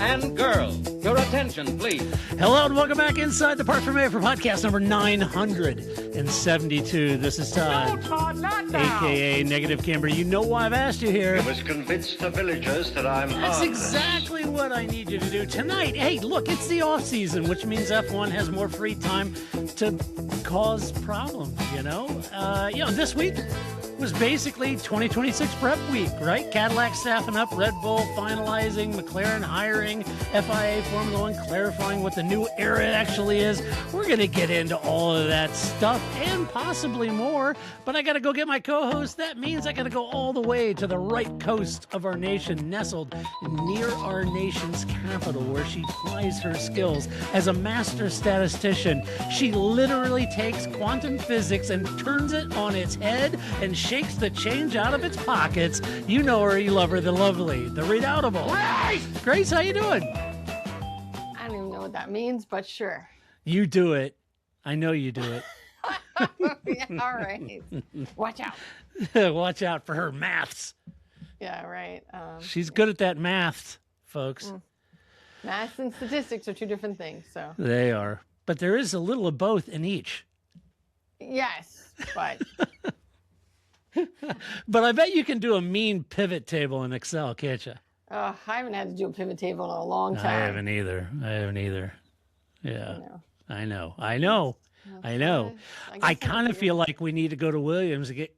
and girls, your attention, please. Hello and welcome back inside the Park for Mayor for podcast number 972. This is Todd, a.k.a. Negative Camber. You know why I've asked you here. You must convince the villagers that I'm That's harmless. exactly what I need you to do tonight. Hey, look, it's the off season, which means F1 has more free time to cause problems, this week was basically 2026 prep week, right? Cadillac staffing up, Red Bull finalizing, McLaren hiring, FIA Formula One clarifying what the new era actually is. We're going to get into all of that stuff and possibly more, but I got to go get my co-host. That means I got to go all the way to the right coast of our nation, nestled near our nation's capital, where she plies her skills as a master statistician. She literally takes quantum physics and turns it on its head and shakes the change out of its pockets. You know her, you love her, the lovely, the redoubtable Grace! Grace, how you doing? I don't even know what that means, but sure. You do it. I know you do it. Yeah, all right. Watch out. Watch out for her maths. Yeah, right. She's good at that maths, folks. Maths and statistics are two different things, so. They are. But there is a little of both in each. Yes, but. But I bet you can do a mean pivot table in Excel, can't you? I haven't had to do a pivot table in a long time. I haven't either. Yeah. I know. I kind of feel like we need to go to Williams and get,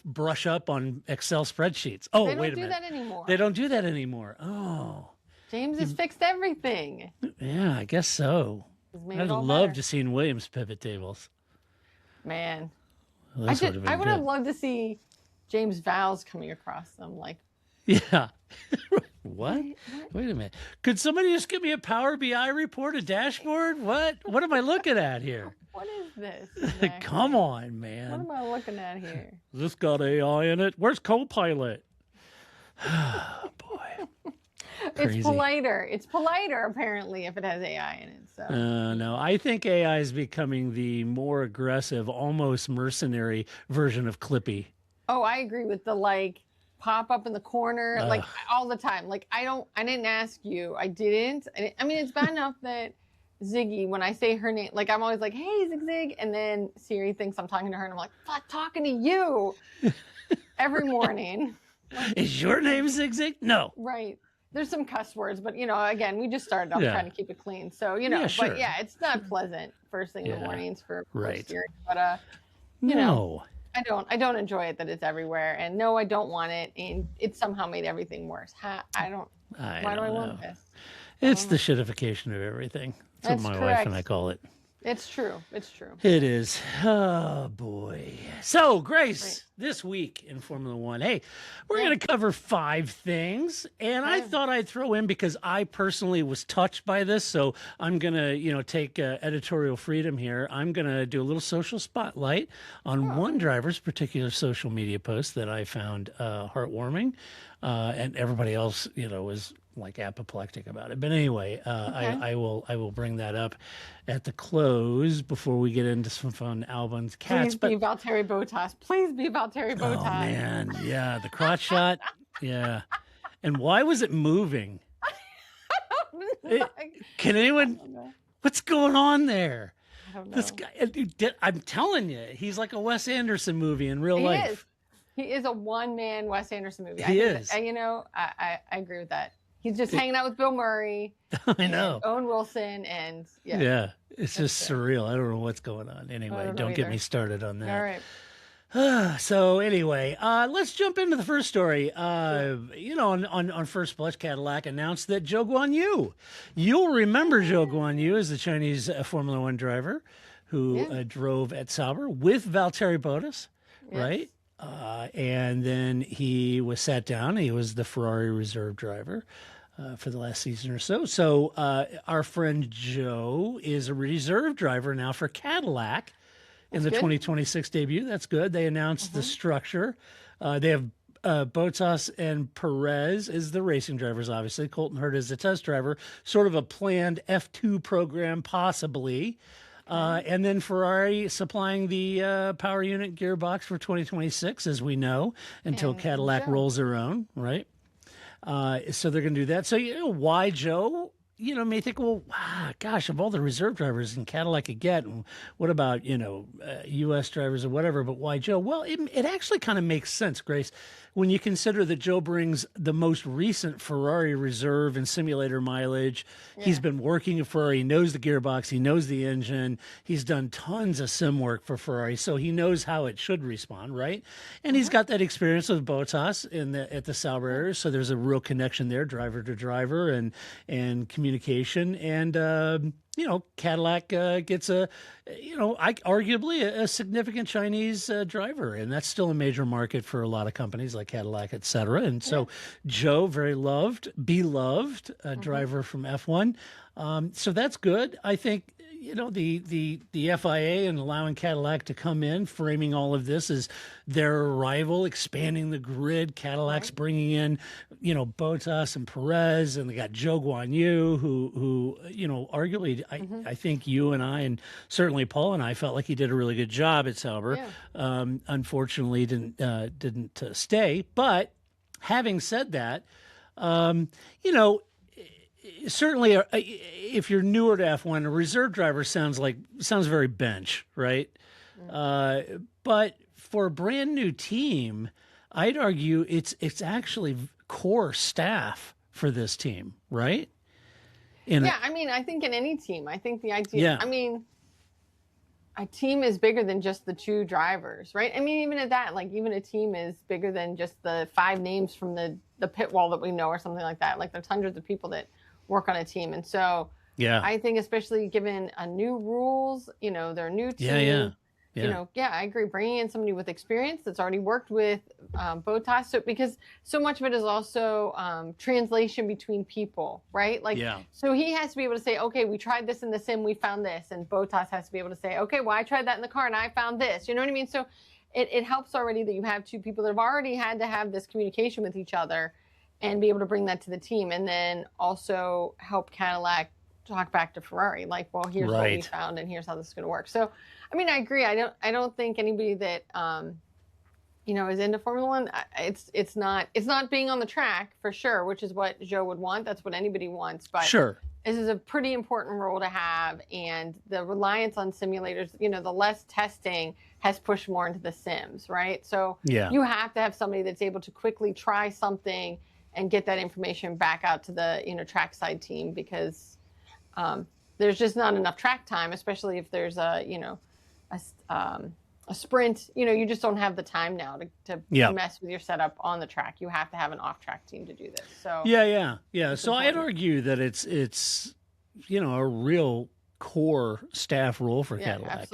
brush up on Excel spreadsheets. Oh, wait a minute. They don't do that anymore. They don't do that anymore. Oh. James has fixed everything. Yeah, I guess so. I'd love to see Williams pivot tables. Man. Well, I would have loved to see James Vowles coming across them. Yeah. What? Wait a minute. Could somebody just give me a Power BI report, a dashboard? What am I looking at here? What is this? Exactly? Come on, man. What am I looking at here? This got AI in it? Where's Copilot? Oh, boy. Crazy. It's politer, apparently, if it has AI in it. So. No, I think AI is becoming the more aggressive, almost mercenary version of Clippy. Oh, I agree with the pop up in the corner, all the time. I didn't ask you. I didn't. I mean, it's bad enough that Ziggy, when I say her name, I'm always like, hey, Zig, and then Siri thinks I'm talking to her, and I'm like, fuck, talking to you every morning. Is your name Zig? No. Right. There's some cuss words, but again, we just started off trying to keep it clean. So, sure. But yeah, it's not pleasant first thing in the mornings for Siri. But No. I don't enjoy it that it's everywhere. And no, I don't want it. And it somehow made everything worse. Why do I want this? It's the shitification of everything. That's what my wife and I call it. It's true. It is. Oh, boy. So, Grace, this week in Formula One, hey, we're going to cover 5 things. And I thought I'd throw in, because I personally was touched by this, so I'm going to, take editorial freedom here. I'm going to do a little social spotlight on one driver's particular social media post that I found heartwarming. And everybody else, was apoplectic about it. But anyway, I will bring that up at the close before we get into some fun Albon's cats. Please be Valtteri Bottas. Please be Valtteri Bottas. Oh man, yeah, the crotch shot, yeah. And why was it moving? Can anyone? What's going on there? I don't know. This guy, I'm telling you, he's like a Wes Anderson movie in real life. He is a one-man Wes Anderson movie. He is. I agree with that. He's just hanging out with Bill Murray. I know. Owen Wilson, and yeah, it's just surreal. I don't know what's going on. Anyway, don't get me started on that. All right. So anyway, let's jump into the first story. On first blush, Cadillac announced that Zhou Guanyu. You'll remember Zhou Guanyu as the Chinese Formula One driver who drove at Sauber with Valtteri Bottas, right? And then he was sat down. He was the Ferrari reserve driver for the last season or so. So our friend Joe is a reserve driver now for Cadillac in the 2026 debut. That's good. They announced the structure. They have Bottas and Perez as the racing drivers, obviously. Colton Herta is the test driver. Sort of a planned F2 program, possibly. And then Ferrari supplying the power unit gearbox for 2026, as we know, until Cadillac rolls their own, right? So they're going to do that. So, why Joe? May think, well, gosh, of all the reserve drivers in Cadillac could get, and what about, U.S. drivers or whatever, but why Joe? Well, it actually kind of makes sense, Grace, when you consider that Joe brings the most recent Ferrari reserve and simulator mileage. Yeah. He's been working at Ferrari. He knows the gearbox. He knows the engine. He's done tons of sim work for Ferrari, so he knows how it should respond, right? And he's got that experience with Bottas at the Sauber area, so there's a real connection there, driver to driver, and communication. And Cadillac gets arguably a significant Chinese driver, and that's still a major market for a lot of companies like Cadillac, et cetera. And so Joe, very beloved driver from F1. So that's good. I think, the FIA and allowing Cadillac to come in, framing all of this as their arrival, expanding the grid. Cadillac's bringing in, Bottas and Perez, and they got Zhou Guanyu, who arguably, I think you and I, and certainly Paul and I, felt like he did a really good job at Sauber. Yeah. Unfortunately, didn't stay. But having said that, certainly, if you're newer to F1, a reserve driver sounds very bench, right? Mm-hmm. But for a brand new team, I'd argue it's actually core staff for this team, right? I think in any team, I think the idea. Yeah. A team is bigger than just the two drivers, right? Even at that, even a team is bigger than just the 5 names from the pit wall that we know or something like that. There's hundreds of people that work on a team. And so I think especially given new rules, their new team, I agree. Bringing in somebody with experience that's already worked with Bottas, because so much of it is also translation between people, right? So he has to be able to say, okay, we tried this in the sim, we found this. And Bottas has to be able to say, okay, well, I tried that in the car and I found this. You know what I mean? So it helps already that you have 2 people that have already had to have this communication with each other and be able to bring that to the team, and then also help Cadillac talk back to Ferrari, here's what we found, and here's how this is going to work. So, I agree. I don't think anybody that is into Formula One, it's not being on the track for sure, which is what Joe would want. That's what anybody wants. But sure, this is a pretty important role to have, and the reliance on simulators, the less testing has pushed more into the sims, right? So you have to have somebody that's able to quickly try something and get that information back out to the trackside team, because there's just not enough track time, especially if there's a sprint. You just don't have the time now to mess with your setup on the track. You have to have an off-track team to do this. So yeah. So I'd argue that it's a real core staff role for Cadillac.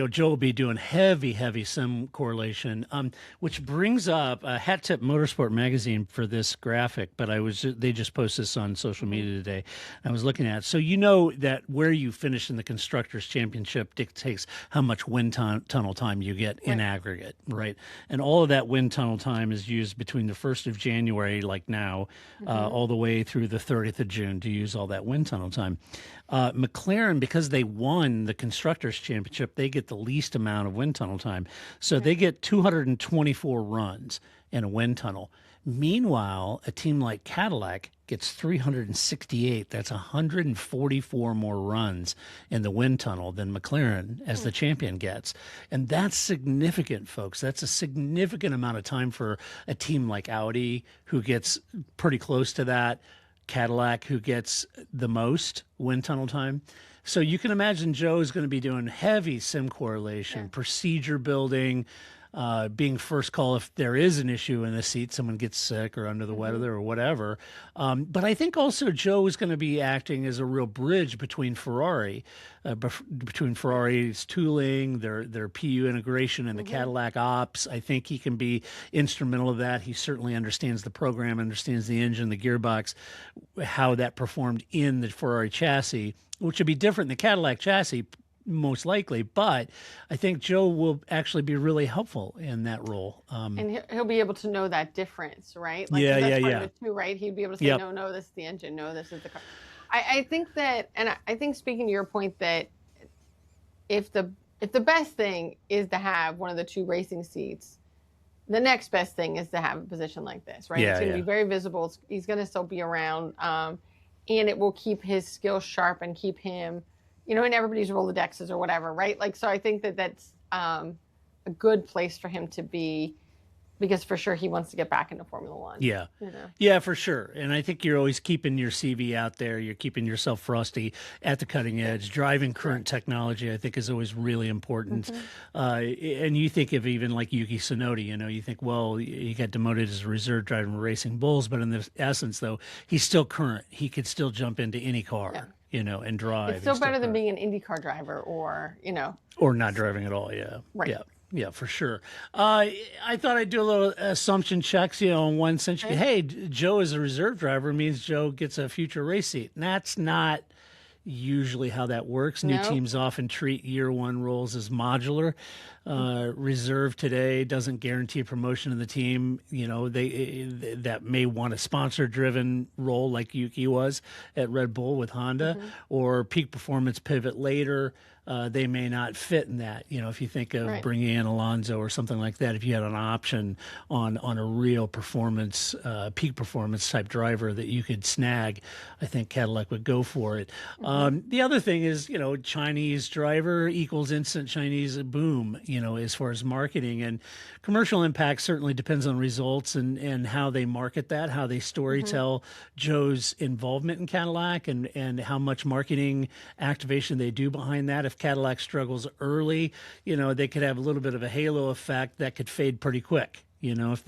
Joe will be doing heavy sim correlation, which brings up Hat Tip Motorsport magazine for this graphic, but they just posted this on social media today. I was looking at it. So that where you finish in the Constructors' Championship dictates how much wind tunnel time you get in aggregate, right? And all of that wind tunnel time is used between the 1st of January, like now, all the way through the 30th of June to use all that wind tunnel time. McLaren, because they won the Constructors' Championship, they get the least amount of wind tunnel time. So they get 224 runs in a wind tunnel. Meanwhile, a team like Cadillac gets 368. That's 144 more runs in the wind tunnel than McLaren as the champion gets. And that's significant, folks. That's a significant amount of time for a team like Audi, who gets pretty close to that. Cadillac, who gets the most wind tunnel time. So you can imagine Joe is going to be doing heavy sim correlation, procedure building, being first call if there is an issue in the seat, someone gets sick or under the weather or whatever. But I think also Joe is going to be acting as a real bridge between Ferrari, between Ferrari's tooling, their PU integration, and the Cadillac ops. I think he can be instrumental of that. He certainly understands the program, understands the engine, the gearbox, how that performed in the Ferrari chassis, which would be different than the Cadillac chassis, most likely, but I think Joe will actually be really helpful in that role. And he'll be able to know that difference, right? That's part of it too, right? He'd be able to say, no, this is the engine, no, this is the car. I think that, and I think speaking to your point, that if the best thing is to have one of the 2 racing seats, the next best thing is to have a position like this, right? Yeah, It's going to yeah. be very visible. He's going to still be around, and it will keep his skills sharp and keep him, in everybody's Rolodexes or whatever, right? Like, so I think that that's a good place for him to be, because for sure he wants to get back into Formula One. Yeah. Yeah, for sure. And I think you're always keeping your CV out there. You're keeping yourself frosty at the cutting edge. Driving current technology, I think, is always really important. And you think of even like Yuki Tsunoda, you think, well, he got demoted as a reserve driver in Racing Bulls, but in the essence, though, he's still current. He could still jump into any car, and drive. It's still better than being an IndyCar driver or. Or not driving at all, yeah. Right. Yeah. Yeah, for sure. I thought I'd do a little assumption checks, in one sense. Hey, Joe is a reserve driver means Joe gets a future race seat. And that's not usually how that works. New teams often treat year one roles as modular. Reserve today doesn't guarantee promotion of the team. That may want a sponsor-driven role like Yuki was at Red Bull with Honda, or peak performance pivot later. They may not fit in that. If you think of bringing in Alonso or something like that, if you had an option on a real performance, peak performance type driver that you could snag, I think Cadillac would go for it. The other thing is, Chinese driver equals instant Chinese boom, as far as marketing, and commercial impact certainly depends on results and how they market that, how they story tell Joe's involvement in Cadillac and how much marketing activation they do behind that. If Cadillac struggles early, they could have a little bit of a halo effect that could fade pretty quick. If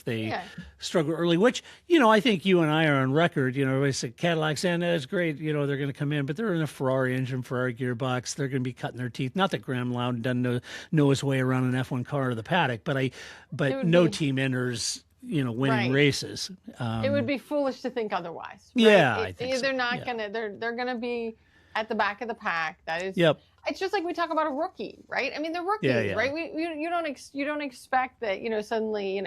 they struggle early, which, I think you and I are on record, everybody said Cadillac's and that's great. They're going to come in, but they're in a Ferrari engine, Ferrari gearbox. They're going to be cutting their teeth. Not that Graham Loudon doesn't know his way around an F1 car or the paddock, but no team enters, winning races. It would be foolish to think otherwise. Right? Yeah, I think so. They're not gonna. They're gonna be at the back of the pack. That is. Yep. It's just like we talk about a rookie, right? I mean, they're rookies, right? You don't expect that, suddenly,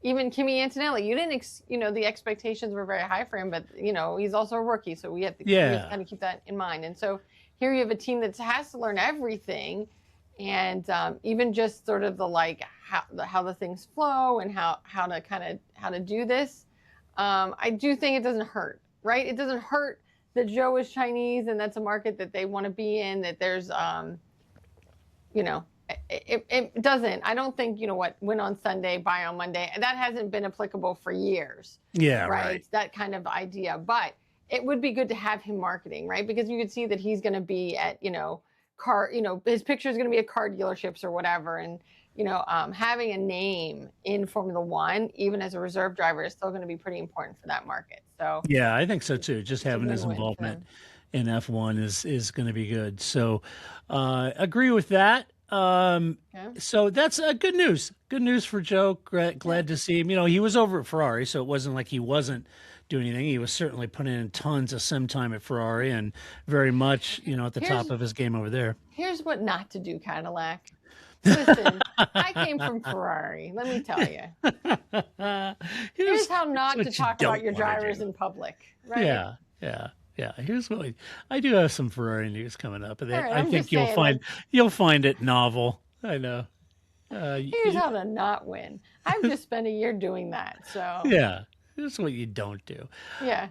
even Kimi Antonelli, you didn't, the expectations were very high for him, but he's also a rookie, so we have to kind of keep that in mind. And so here you have a team that has to learn everything, and even just sort of how the things flow and how to do this. I do think it doesn't hurt, right? It doesn't hurt that Joe is Chinese and that's a market that they want to be in, that there's, it doesn't. I don't think, win on Sunday, buy on Monday. That hasn't been applicable for years. Yeah, right. That kind of idea. But it would be good to have him marketing, right? Because you could see that he's going to be at, car, his picture is going to be at car dealerships or whatever. And, having a name in Formula One, even as a reserve driver, is still going to be pretty important for that market. So yeah, I think so too. Just having his involvement in F1 is going to be good. So agree with that. So that's good news. Good news for Joe. Glad to see him. He was over at Ferrari, so it wasn't like he wasn't doing anything. He was certainly putting in tons of sim time at Ferrari and very much, at the top of his game over there. Here's what not to do, Cadillac. Listen, I came from Ferrari. Let me tell you. Here's how not to talk about your drivers in public. Right? Yeah. Here's what I do have some Ferrari news coming up, and right, I think you'll find it novel. I know. Here's how to not win. I've just spent a year doing that. So yeah, here's what you don't do. Yeah.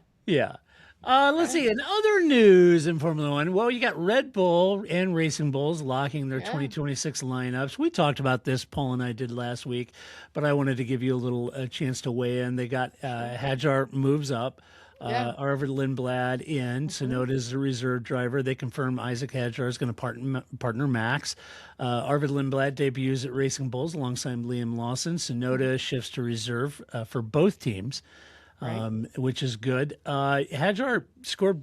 Let's see. In other news in Formula One, well, you got Red Bull and Racing Bulls locking their 2026 lineups. We talked about this, Paul and I did last week, but I wanted to give you a chance to weigh in. They got Hadjar moves up. Arvid Lindblad in. Tsunoda's a reserve driver. They confirm Isaac Hadjar is going to partner Max. Arvid Lindblad debuts at Racing Bulls alongside Liam Lawson. Tsunoda shifts to reserve for both teams. Which is good. Hadjar scored,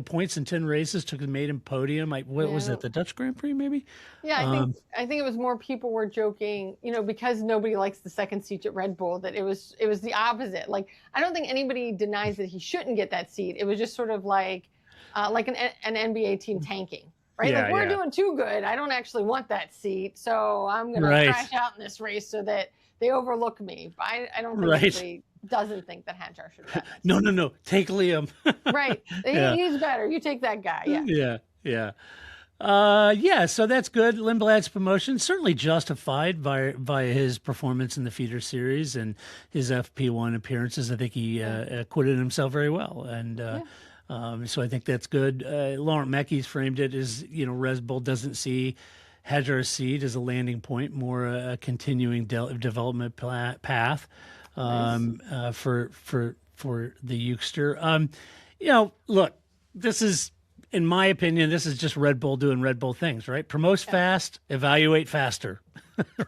points in 10 races, took the maiden podium. What was it, the Dutch Grand Prix, maybe? Yeah, I think it was more people were joking, because nobody likes the second seat at Red Bull, that it was the opposite. Like, I don't think anybody denies that he shouldn't get that seat. It was just sort of like an NBA team tanking. Right? Yeah, like, we're doing too good. I don't actually want that seat, so I'm going to crash out in this race so that they overlook me. I don't think anybody doesn't think that Hadjar should have that. No. Take Liam. Right. He's better. You take that guy. Yeah. Yeah. Yeah, so that's good. Lindblad's promotion certainly justified by his performance in the feeder series and his FP1 appearances. I think he acquitted himself very well, and so I think that's good. Laurent Mekies framed it as, Red Bull doesn't see Hajar's seat as a landing point, more a continuing development path for the Ukester. Look, this is, in my opinion, this is just Red Bull doing Red Bull things, right? Promote fast, evaluate faster.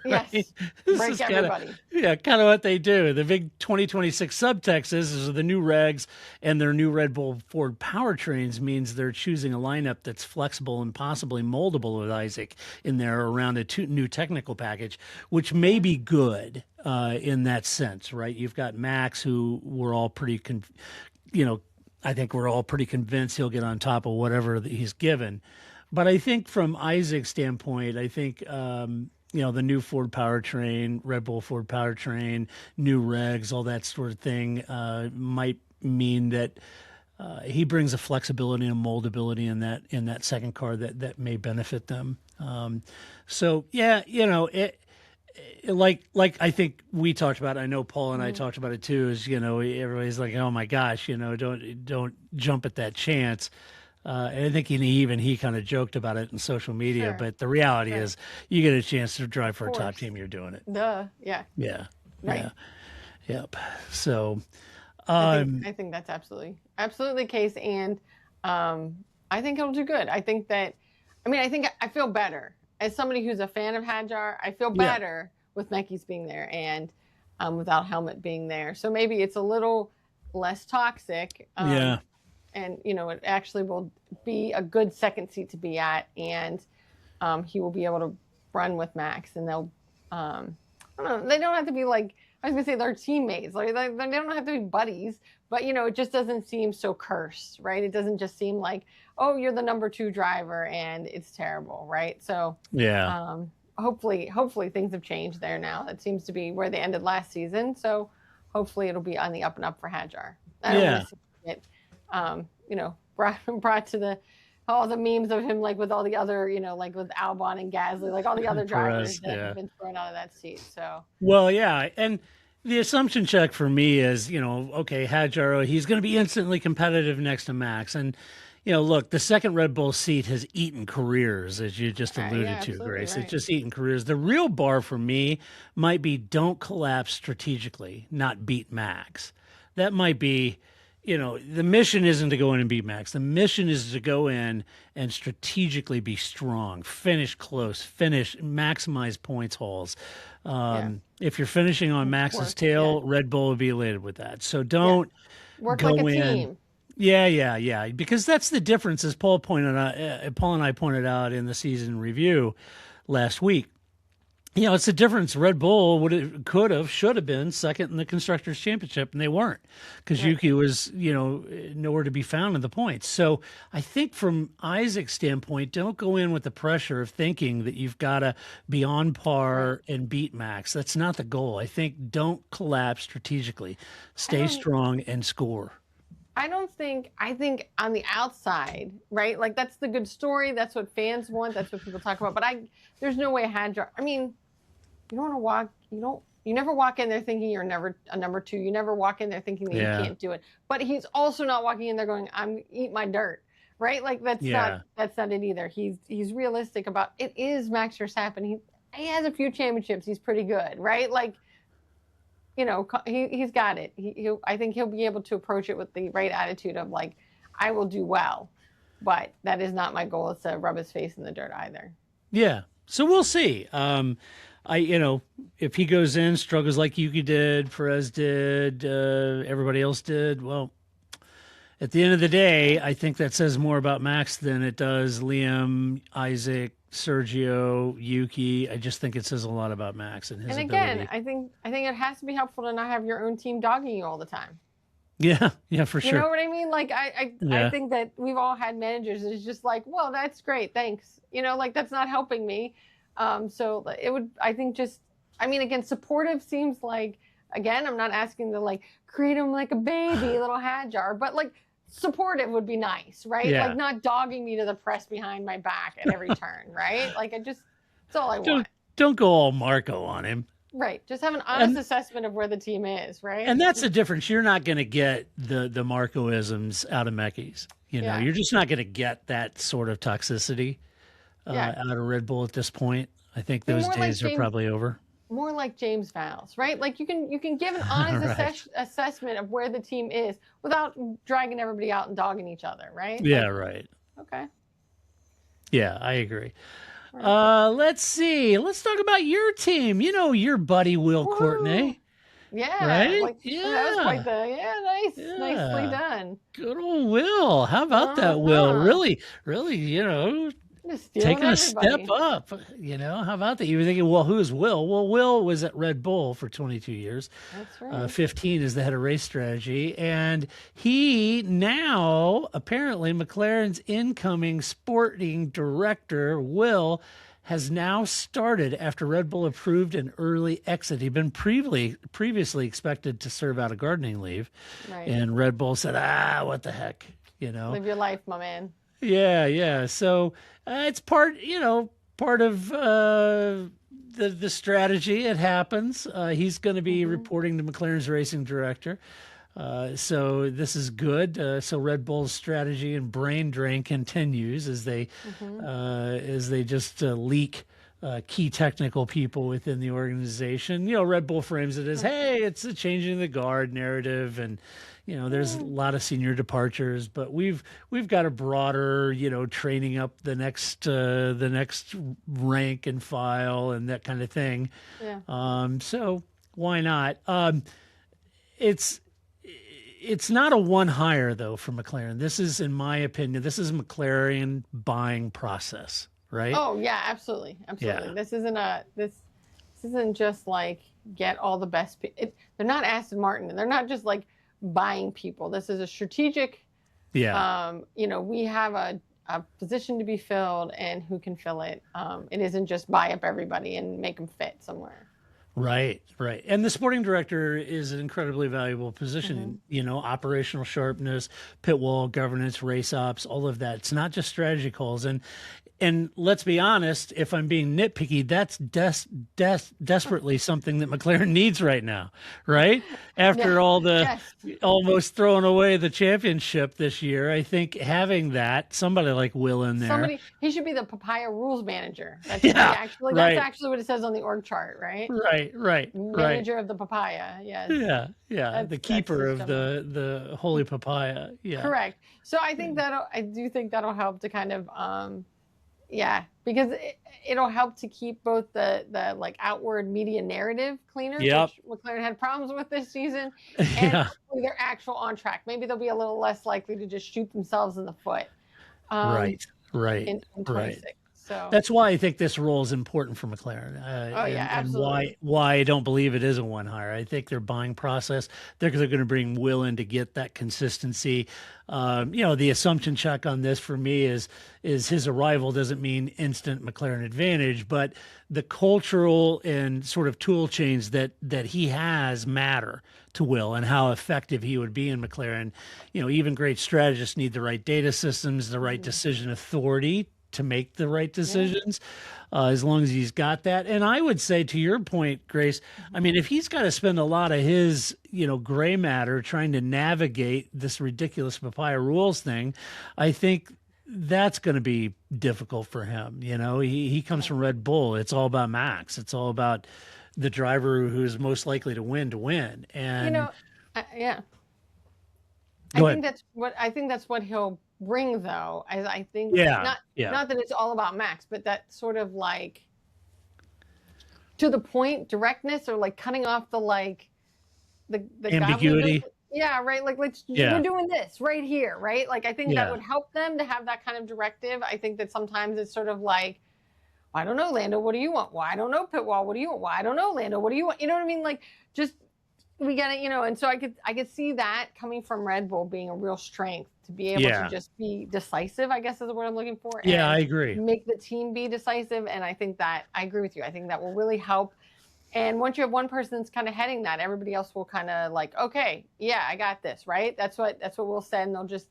Right? Yes, break everybody. Kind of what they do. The big 2026 subtext is the new regs and their new Red Bull Ford powertrains means they're choosing a lineup that's flexible and possibly moldable with Isaac in there around a new technical package, which may be good in that sense, right? You've got Max, who we're all pretty, I think we're all pretty convinced he'll get on top of whatever he's given. But I think from Isaac's standpoint, I think, the new Ford powertrain, Red Bull Ford powertrain, new regs, all that sort of thing might mean that he brings a flexibility and moldability in that second car that may benefit them. Like I think we talked about it, I know Paul and I talked about it too, is, everybody's like, oh my gosh, don't jump at that chance. And I think he kind of joked about it in social media, but the reality is you get a chance to drive for a top team, you're doing it. Duh. Yeah. Yeah. Right. Yeah. Yep. So I think that's absolutely the case. And I think it'll do good. I think I feel better. As somebody who's a fan of Hajar, I feel better with Mekies being there and without Helmut being there. So maybe it's a little less toxic. And, it actually will be a good second seat to be at. And he will be able to run with Max. And they'll, I don't know, they don't have to be like, I was going to say they're teammates. Like they don't have to be buddies. But, it just doesn't seem so cursed, right? It doesn't just seem like, oh, you're the number 2 driver and it's terrible, right? So hopefully things have changed there now. That seems to be where they ended last season. So hopefully it'll be on the up and up for Hajar. I don't want to see it, brought to all the memes of him, like with all the other, like with Albon and Gasly, like all the other drivers that have been thrown out of that seat. So and the assumption check for me is, okay, Hajar, he's going to be instantly competitive next to Max. And, look, the second Red Bull seat has eaten careers, as you just alluded to, Grace. Right. It's just eaten careers. The real bar for me might be don't collapse strategically, not beat Max. That might be, the mission isn't to go in and beat Max. The mission is to go in and strategically be strong, finish close, maximize points hauls. If you're finishing on Max's tail, Red Bull would be elated with that. So don't work like a team. Yeah. Because that's the difference, as Paul and I pointed out in the season review last week. It's the difference. Red Bull should have been second in the Constructors' Championship, and they weren't because Yuki was, nowhere to be found in the points. So I think from Isaac's standpoint, don't go in with the pressure of thinking that you've got to be on par and beat Max. That's not the goal. I think don't collapse strategically. Stay strong and score. I think on the outside, right? Like that's the good story. That's what fans want. That's what people talk about. But there's no way Hajar. I mean, you don't want to you never walk in there thinking you're never a number 2. You never walk in there thinking that you can't do it. But he's also not walking in there going, I'm eat my dirt, right? Like that's not it either. He's realistic about it. Is Max Verstappen. He has a few championships. He's pretty good, right? Like, he's got it. I think he'll be able to approach it with the right attitude of like, I will do well, but that is not my goal. Is to rub his face in the dirt either. Yeah. So we'll see. If he goes in, struggles like Yuki did, Perez did, everybody else did, well, at the end of the day, I think that says more about Max than it does Liam, Isaac, Sergio, Yuki. I just think it says a lot about Max and his ability. I think it has to be helpful to not have your own team dogging you all the time. Yeah, for sure. You know what I mean? Like I think that we've all had managers that's just like, well, that's great, thanks. Like that's not helping me. So it would, I think again, supportive seems like, again, I'm not asking to like create him like a baby, little Hajar, but like supportive would be nice, right? Yeah. Like not dogging me to the press behind my back at every turn, right? Like that's all I want. Don't go all Marco on him. Right. Just have an honest assessment of where the team is, right? And that's the difference. You're not going to get the Marco-isms out of Mekis. You're just not going to get that sort of toxicity out of Red Bull at this point. I think those days are probably over. More like James Vowles, right? Like you can give an honest assessment of where the team is without dragging everybody out and dogging each other, right? Yeah, right. Okay. Yeah, I agree. Let's see. Let's talk about your team. Your buddy Will Courtney. Yeah. Right? That was quite nicely done. Good old Will. How about that, Will? Really, taking a step up. How about that? You were thinking, well, who is Will? Well, Will was at Red Bull for 22 years. That's right. 15 as the head of race strategy. And he now, apparently, McLaren's incoming sporting director, Will, has now started after Red Bull approved an early exit. He'd been previously expected to serve out a gardening leave. Right. And Red Bull said, what the heck, Live your life, my man. Yeah. So it's part of the strategy. It happens. He's going to be reporting to McLaren's racing director. So this is good. So Red Bull's strategy and brain drain continues as they just leak key technical people within the organization. Red Bull frames it as, hey, it's a changing the guard narrative, and there's a lot of senior departures, but we've got a broader, training up the next rank and file and that kind of thing. Yeah. So why not? It's not a one hire though for McLaren. This is, in my opinion, this is a McLaren buying process, right? Oh yeah, absolutely. Yeah. This isn't just like get all the best. They're not Aston Martin. They're not just like buying people. This is a strategic. Yeah. We have a position to be filled, and who can fill it. It isn't just buy up everybody and make them fit somewhere. Right. And the sporting director is an incredibly valuable position. Operational sharpness, pit wall governance, race ops, all of that. It's not just strategy calls. And let's be honest, if I'm being nitpicky, that's desperately something that McLaren needs right now, right? After almost throwing away the championship this year, I think having somebody like Will in there. He should be the papaya rules manager. That's Right. That's actually what it says on the org chart, right? Right. Manager of the papaya, yes. Yeah. The keeper of the holy papaya. Yeah. Correct. So I do think that'll help to kind of because it'll help to keep both the like outward media narrative cleaner, which McLaren had problems with this season, and hopefully they're actual on track. Maybe they'll be a little less likely to just shoot themselves in the foot. Right. In 26. So that's why I think this role is important for McLaren. Absolutely. And why I don't believe it is a one hire. I think their buying process, they're going to bring Will in to get that consistency. The assumption check on this for me is his arrival doesn't mean instant McLaren advantage, but the cultural and sort of tool chains that he has matter to Will and how effective he would be in McLaren. Even great strategists need the right data systems, the right decision authority to make the right decisions, as long as he's got that. And I would say, to your point, Grace, I mean, if he's got to spend a lot of his, gray matter trying to navigate this ridiculous papaya rules thing, I think that's going to be difficult for him. He comes from Red Bull. It's all about Max. It's all about the driver who's most likely to win. And I think that's what he'll bring, though. I think not that it's all about Max, but that sort of like to the point directness, or like cutting off the ambiguity. Right. Like we're doing this right here, right? Like I think that would help them to have that kind of directive. I think that sometimes it's sort of like, I don't know, Lando, what do you want? Well, I don't know, Pit Wall, what do you want? Well, I don't know, Lando, what do you want? You know what I mean? Like just we get it, and so I could see that coming from Red Bull being a real strength to be able to just be decisive, I guess is the word I'm looking for. Yeah, I agree. Make the team be decisive. And I think that I agree with you. I think that will really help. And once you have one person that's kind of heading that, everybody else will kind of like, okay, yeah, I got this, right? That's what Will said. And they'll just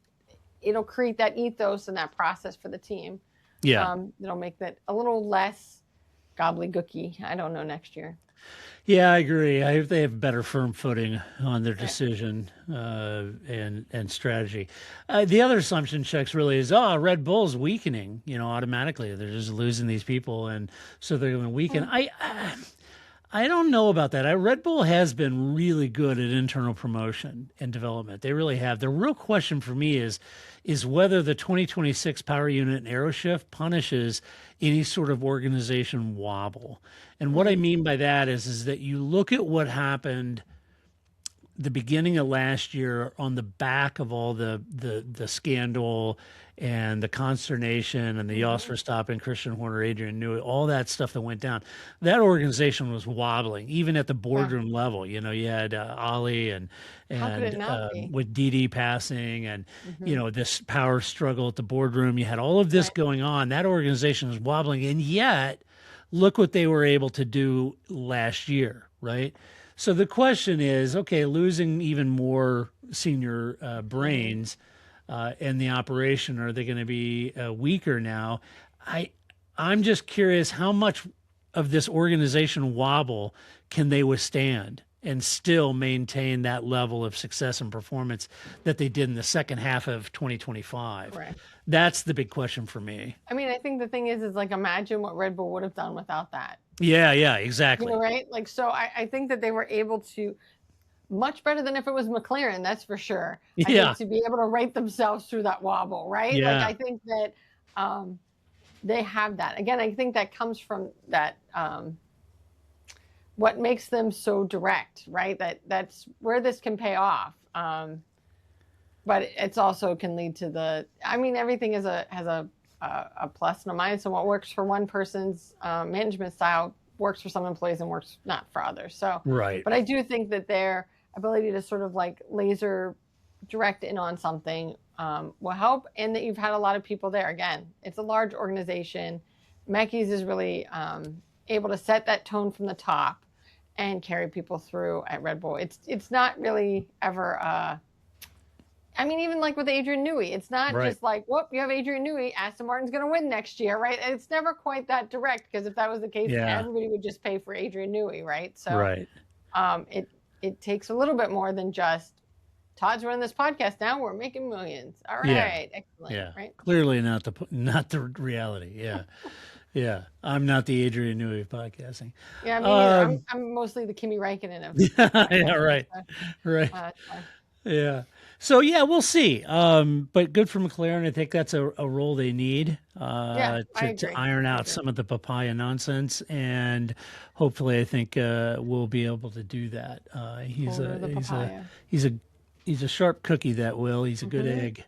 it'll create that ethos and that process for the team. Yeah. It'll make that a little less gobbledygooky. I don't know next year. Yeah, I agree. I hope they have better firm footing on their decision and strategy. The other assumption checks really is, Red Bull's weakening, automatically. They're just losing these people, and so they're going to weaken. I don't know about that. Red Bull has been really good at internal promotion and development. They really have. The real question for me is whether the 2026 power unit and Aero shift punishes any sort of organization wobble. And what I mean by that is that you look at what happened the beginning of last year on the back of all the scandal and the consternation and the Jos Verstappen, Christian Horner, Adrian Newey, all that stuff that went down. That organization was wobbling, even at the boardroom level. You had Ali and with Didi passing and, this power struggle at the boardroom. You had all of this going on. That organization was wobbling. And yet, look what they were able to do last year, right? So the question is, okay, losing even more senior brains in the operation, are they going to be weaker now? I'm just curious, how much of this organization wobble can they withstand and still maintain that level of success and performance that they did in the second half of 2025? Right. That's the big question for me. I mean, I think the thing is like, imagine what Red Bull would have done without that. Yeah, exactly. Right? Like, so I think that they were able to, much better than if it was McLaren, that's for sure. I think to be able to rate themselves through that wobble, right? Yeah. Like, I think that they have that. Again, I think that comes from that, what makes them so direct, right? That's where this can pay off. But it's also can lead to everything has a plus and a minus, and what works for one person's management style works for some employees and works not for others. So, right. But I do think that their ability to sort of like laser direct in on something will help, and that you've had a lot of people there. Again, it's a large organization. Mackey's is really able to set that tone from the top and carry people through at Red Bull. It's not really ever. Even like with Adrian Newey, it's not just like, whoop, you have Adrian Newey, Aston Martin's going to win next year, right? It's never quite that direct, because if that was the case, everybody would just pay for Adrian Newey, right? So it takes a little bit more than just, Todd's running this podcast now, we're making millions. All right, excellent. Yeah, right? Clearly not the reality. Yeah. Yeah, I'm not the Adrian Newey of podcasting. Yeah, I mean, I'm mostly the Kimi Räikkönen of. Yeah, right. Yeah. So we'll see. But good for McLaren. I think that's a role they need to iron out some of the papaya nonsense, and hopefully, I think we'll be able to do that. He's a sharp cookie, that Will. He's a good egg.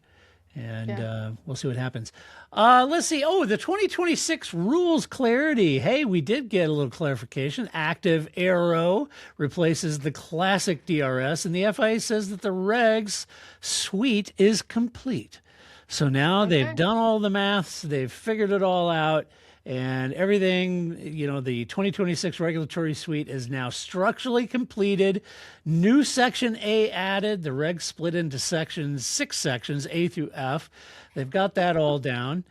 And we'll see what happens. Let's see. The 2026 rules clarity. Hey, we did get a little clarification. Active Aero replaces the classic DRS, and the FIA says that the regs suite is complete. So now they've done all the maths, they've figured it all out, and everything, the 2026 regulatory suite is now structurally completed. New section A added. The regs split into 6 sections, A through F. They've got that all down.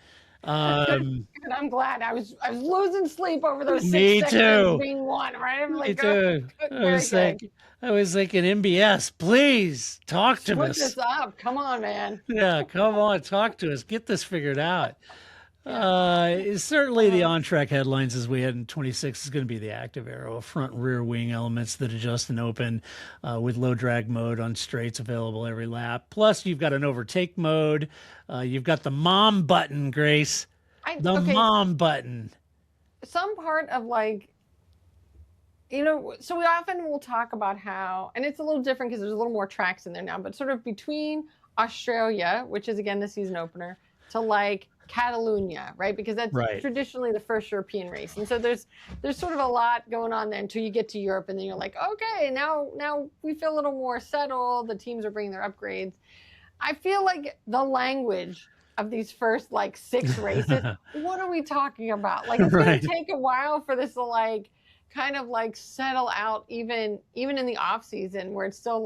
And I'm glad. I was losing sleep over those 6 Me sections too. being one, right? I'm like, Me too. I was thinking, MBS, please talk to us. Put this up. Come on, man. Yeah, come on, talk to us. Get this figured out. Certainly the on-track headlines as we head in 26 is going to be the active Aero, front and rear wing elements that adjust and open with low drag mode on straights available every lap. Plus, you've got an overtake mode. You've got the mom button, Grace. Mom button. Some part of so we often will talk about how, and it's a little different because there's a little more tracks in there now, but sort of between Australia, which is again the season opener, to Catalonia, right? Because that's traditionally the first European race. And so there's sort of a lot going on there until you get to Europe, and then you're like, okay, now we feel a little more settled. The teams are bringing their upgrades. I feel like the language of these first 6 races, what are we talking about? It's going to take a while for this to kind of settle out, even in the off season, where it's still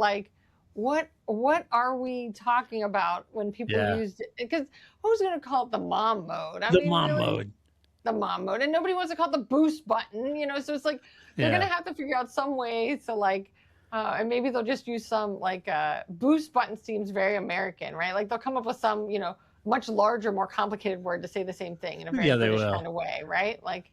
what are we talking about when people used it? Because who's going to call it the mom mode? I mean, mom really, mode. The mom mode. And nobody wants to call it the boost button, you know? So it's like they're going to have to figure out some way to like, and maybe they'll just use some like boost button seems very American, right? Like they'll come up with some, you know, much larger, more complicated word to say the same thing in a very British kind of way, right? Like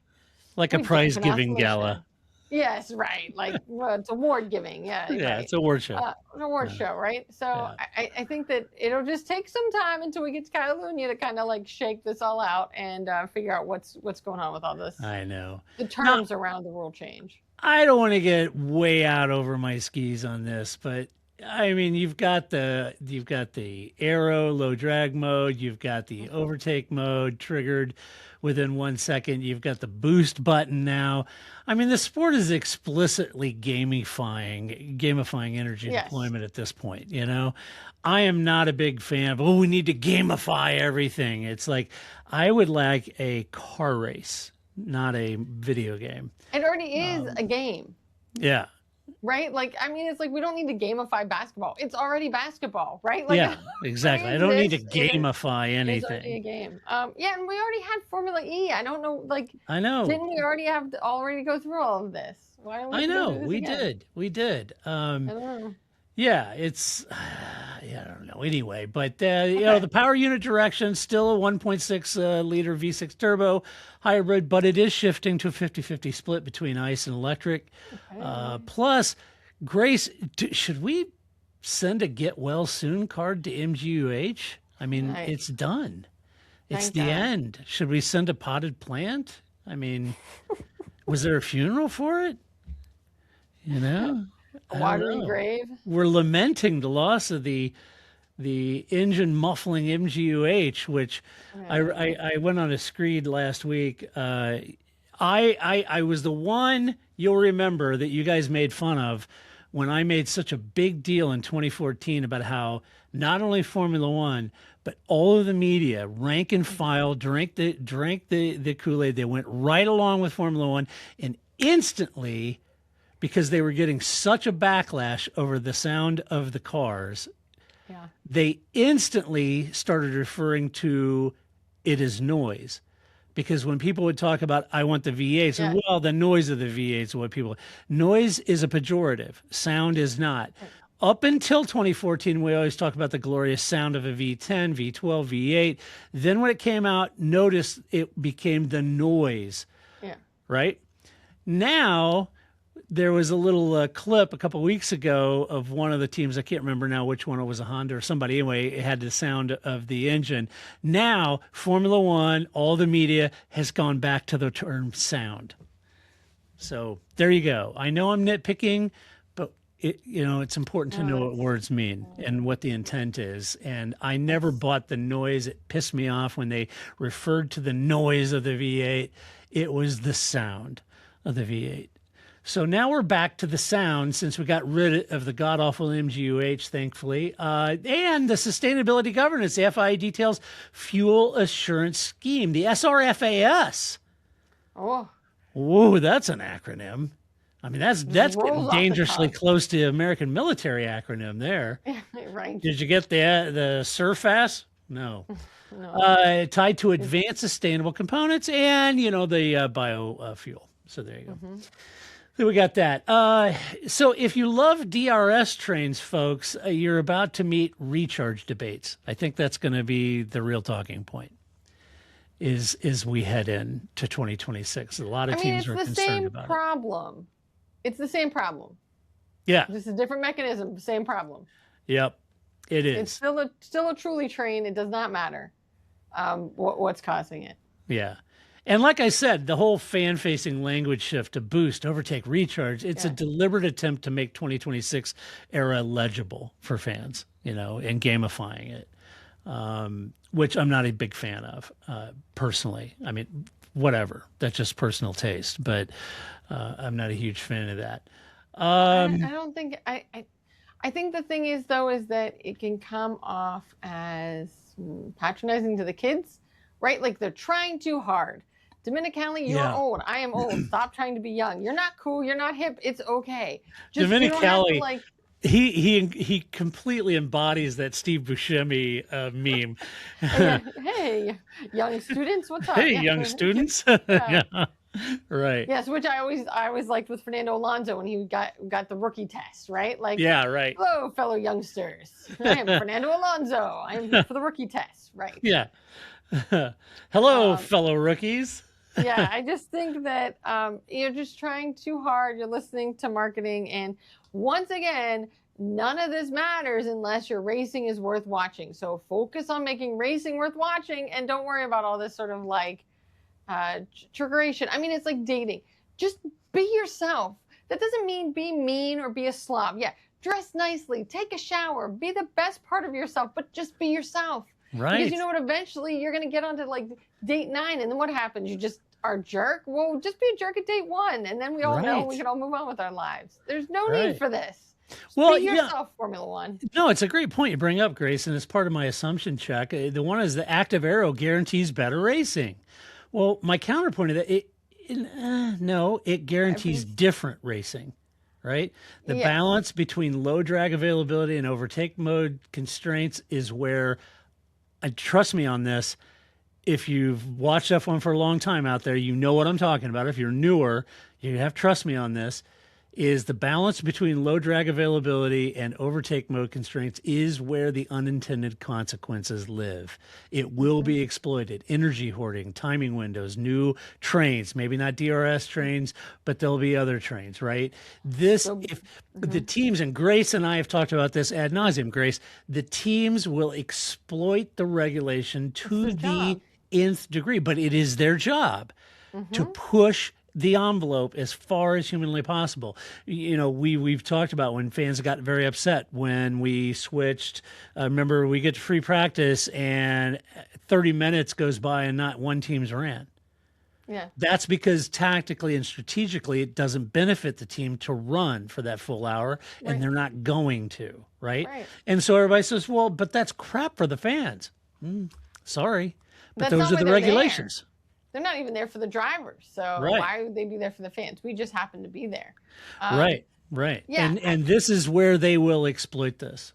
a prize giving gala. Yes, right. Like well, it's award giving. Yeah, yeah, right. it's a award show. An award show, right? So I think that it'll just take some time until we get to Catalunya to kind of like shake this all out and figure out what's going on with all this. I know. The terms around the rule change. I don't want to get way out over my skis on this, but I mean, you've got the Aero low drag mode, you've got the overtake mode triggered within 1 second, you've got the boost button now. I mean, the sport is explicitly gamifying energy deployment at this point, you know? I am not a big fan of, we need to gamify everything. It's like, I would like a car race, not a video game. It already is a game. Yeah. Right? Like, I mean, it's like we don't need to gamify basketball. It's already basketball, right? Like, yeah, exactly. I don't need to gamify anything. It's already a game. Yeah, and we already had Formula E. I don't know, like, I know. Didn't we already go through all of this? Why don't we I know, we again? did. We did. I don't know. Yeah, it's, I don't know. Anyway, but, you know, the power unit direction, still a 1.6 liter V6 turbo hybrid, but it is shifting to a 50-50 split between ICE and electric. Plus, Grace, should we send a get well soon card to MGUH? I mean, it's done. It's the end. Should we send a potted plant? I mean, was there a funeral for it? You know? A watery grave. We're lamenting the loss of the engine muffling MGUH, which I went on a screed last week. I was the one you'll remember that you guys made fun of when I made such a big deal in 2014 about how not only Formula One, but all of the media, rank and file, drank the Kool-Aid. They went right along with Formula One, and instantly, because they were getting such a backlash over the sound of the cars, they instantly started referring to it as noise. Because when people would talk about, I want the V8s, well, the noise of the V8s is what people... Noise is a pejorative. Sound is not. Up until 2014, we always talk about the glorious sound of a V10, V12, V8. Then when it came out, notice it became the noise. Yeah. Right? Now... There was a little clip a couple of weeks ago of one of the teams. I can't remember now which one. It was a Honda or somebody. Anyway, it had the sound of the engine. Now, Formula One, all the media has gone back to the term sound. So there you go. I know I'm nitpicking, but it's important to know what words mean and what the intent is. And I never bought the noise. It pissed me off when they referred to the noise of the V8. It was the sound of the V8. So now we're back to the sound since we got rid of the god-awful MGUH, thankfully. And the sustainability governance, the FIA details fuel assurance scheme, the SRFAS. Oh, that's an acronym. I mean, that's getting dangerously close to American military acronym there. Right. Did you get the SURFAS? No. No. Tied to advanced sustainable components and, the biofuel. So there you go. Mm-hmm. So we got that. So if you love DRS trains, folks, you're about to meet recharge debates. I think that's going to be the real talking point is we head into 2026. A lot of teams are concerned about it. It's the same problem. Yeah. Just a different mechanism, same problem. Yep, it is. It's still a truly train. It does not matter what's causing it. Yeah. And like I said, the whole fan-facing language shift to boost, overtake, recharge, it's a deliberate attempt to make 2026 era legible for fans, and gamifying it, which I'm not a big fan of personally. I mean, whatever. That's just personal taste, but I'm not a huge fan of that. I don't think I think the thing is, though, is that it can come off as patronizing to the kids, right? Like they're trying too hard. Dominicali, you're old. I am old. Stop trying to be young. You're not cool. You're not hip. It's okay. Dominicali, He completely embodies that Steve Buscemi meme. Hey, young students, what's up? Hey, Yeah. young students. Yeah. Yeah. Right. Yes, which I always liked with Fernando Alonso when he got the rookie test, right? Like, Yeah, right. hello, fellow youngsters. I am Fernando Alonso. I am here for the rookie test, right? Yeah. Hello, fellow rookies. Yeah, I just think that you're just trying too hard. You're listening to marketing, and once again, none of this matters unless your racing is worth watching. So focus on making racing worth watching, and don't worry about all this sort of like trickeration. I mean, it's like dating. Just be yourself. That doesn't mean be mean or be a slob. Yeah, dress nicely, take a shower, be the best part of yourself, but just be yourself. Right. Because you know what? Eventually, you're going to get onto like date 9, and then what happens? You just are a jerk. Well, just be a jerk at date 1, and then we all know we can all move on with our lives. There's no need for this. Just be yourself, Formula One. No, it's a great point you bring up, Grace, and it's part of my assumption check. The one is the active Aero guarantees better racing. Well, my counterpoint to that, no, it guarantees different racing, right? The balance between low drag availability and overtake mode constraints is where, trust me on this, if you've watched F1 for a long time out there, you know what I'm talking about. If you're newer, you have trust me on this, is the balance between low drag availability and overtake mode constraints is where the unintended consequences live. It will be exploited. Energy hoarding, timing windows, new trains, maybe not DRS trains, but there'll be other trains, right? If the teams, and Grace and I have talked about this ad nauseum, Grace, the teams will exploit the regulation to the nth degree, but it is their job to push the envelope as far as humanly possible. You know, we've talked about when fans got very upset when we switched. Remember, we get to free practice and 30 minutes goes by and not one team's ran. Yeah. That's because tactically and strategically, it doesn't benefit the team to run for that full hour, and they're not going to, right? And so everybody says, well, but that's crap for the fans. Sorry, but those are the regulations. They're not even there for the drivers. So why would they be there for the fans? We just happen to be there. Right. Yeah. And this is where they will exploit this.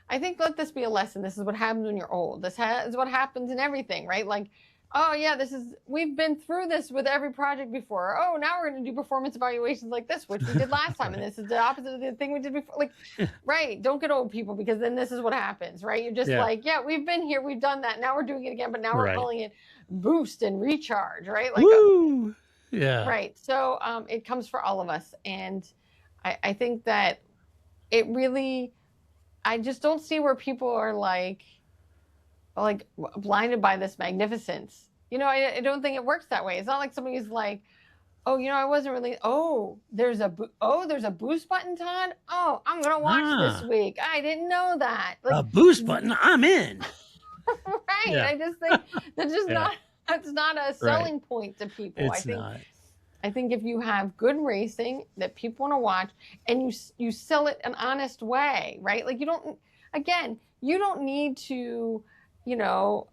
I think let this be a lesson. This is what happens when you're old. This is what happens in everything, right? Like, oh yeah, we've been through this with every project before. Oh, now we're going to do performance evaluations like this, which we did last time. And this is the opposite of the thing we did before. Like, don't get old, people, because then this is what happens, right? You're just like, yeah, we've been here. We've done that. Now we're doing it again, but now we're calling it boost and recharge, right? Like, woo! Yeah. Right. So it comes for all of us. And I think that it really, I just don't see where people are like blinded by this magnificence. You know, I don't think it works that way. It's not like somebody's like, oh, you know, I wasn't really, there's a boost button, Todd. Oh, I'm going to watch this week. I didn't know that. Like, a boost button, I'm in. Right. Yeah. I just think that's just that's not a selling point to people. I think if you have good racing that people want to watch and you sell it an honest way, right? Like you don't need to, you know,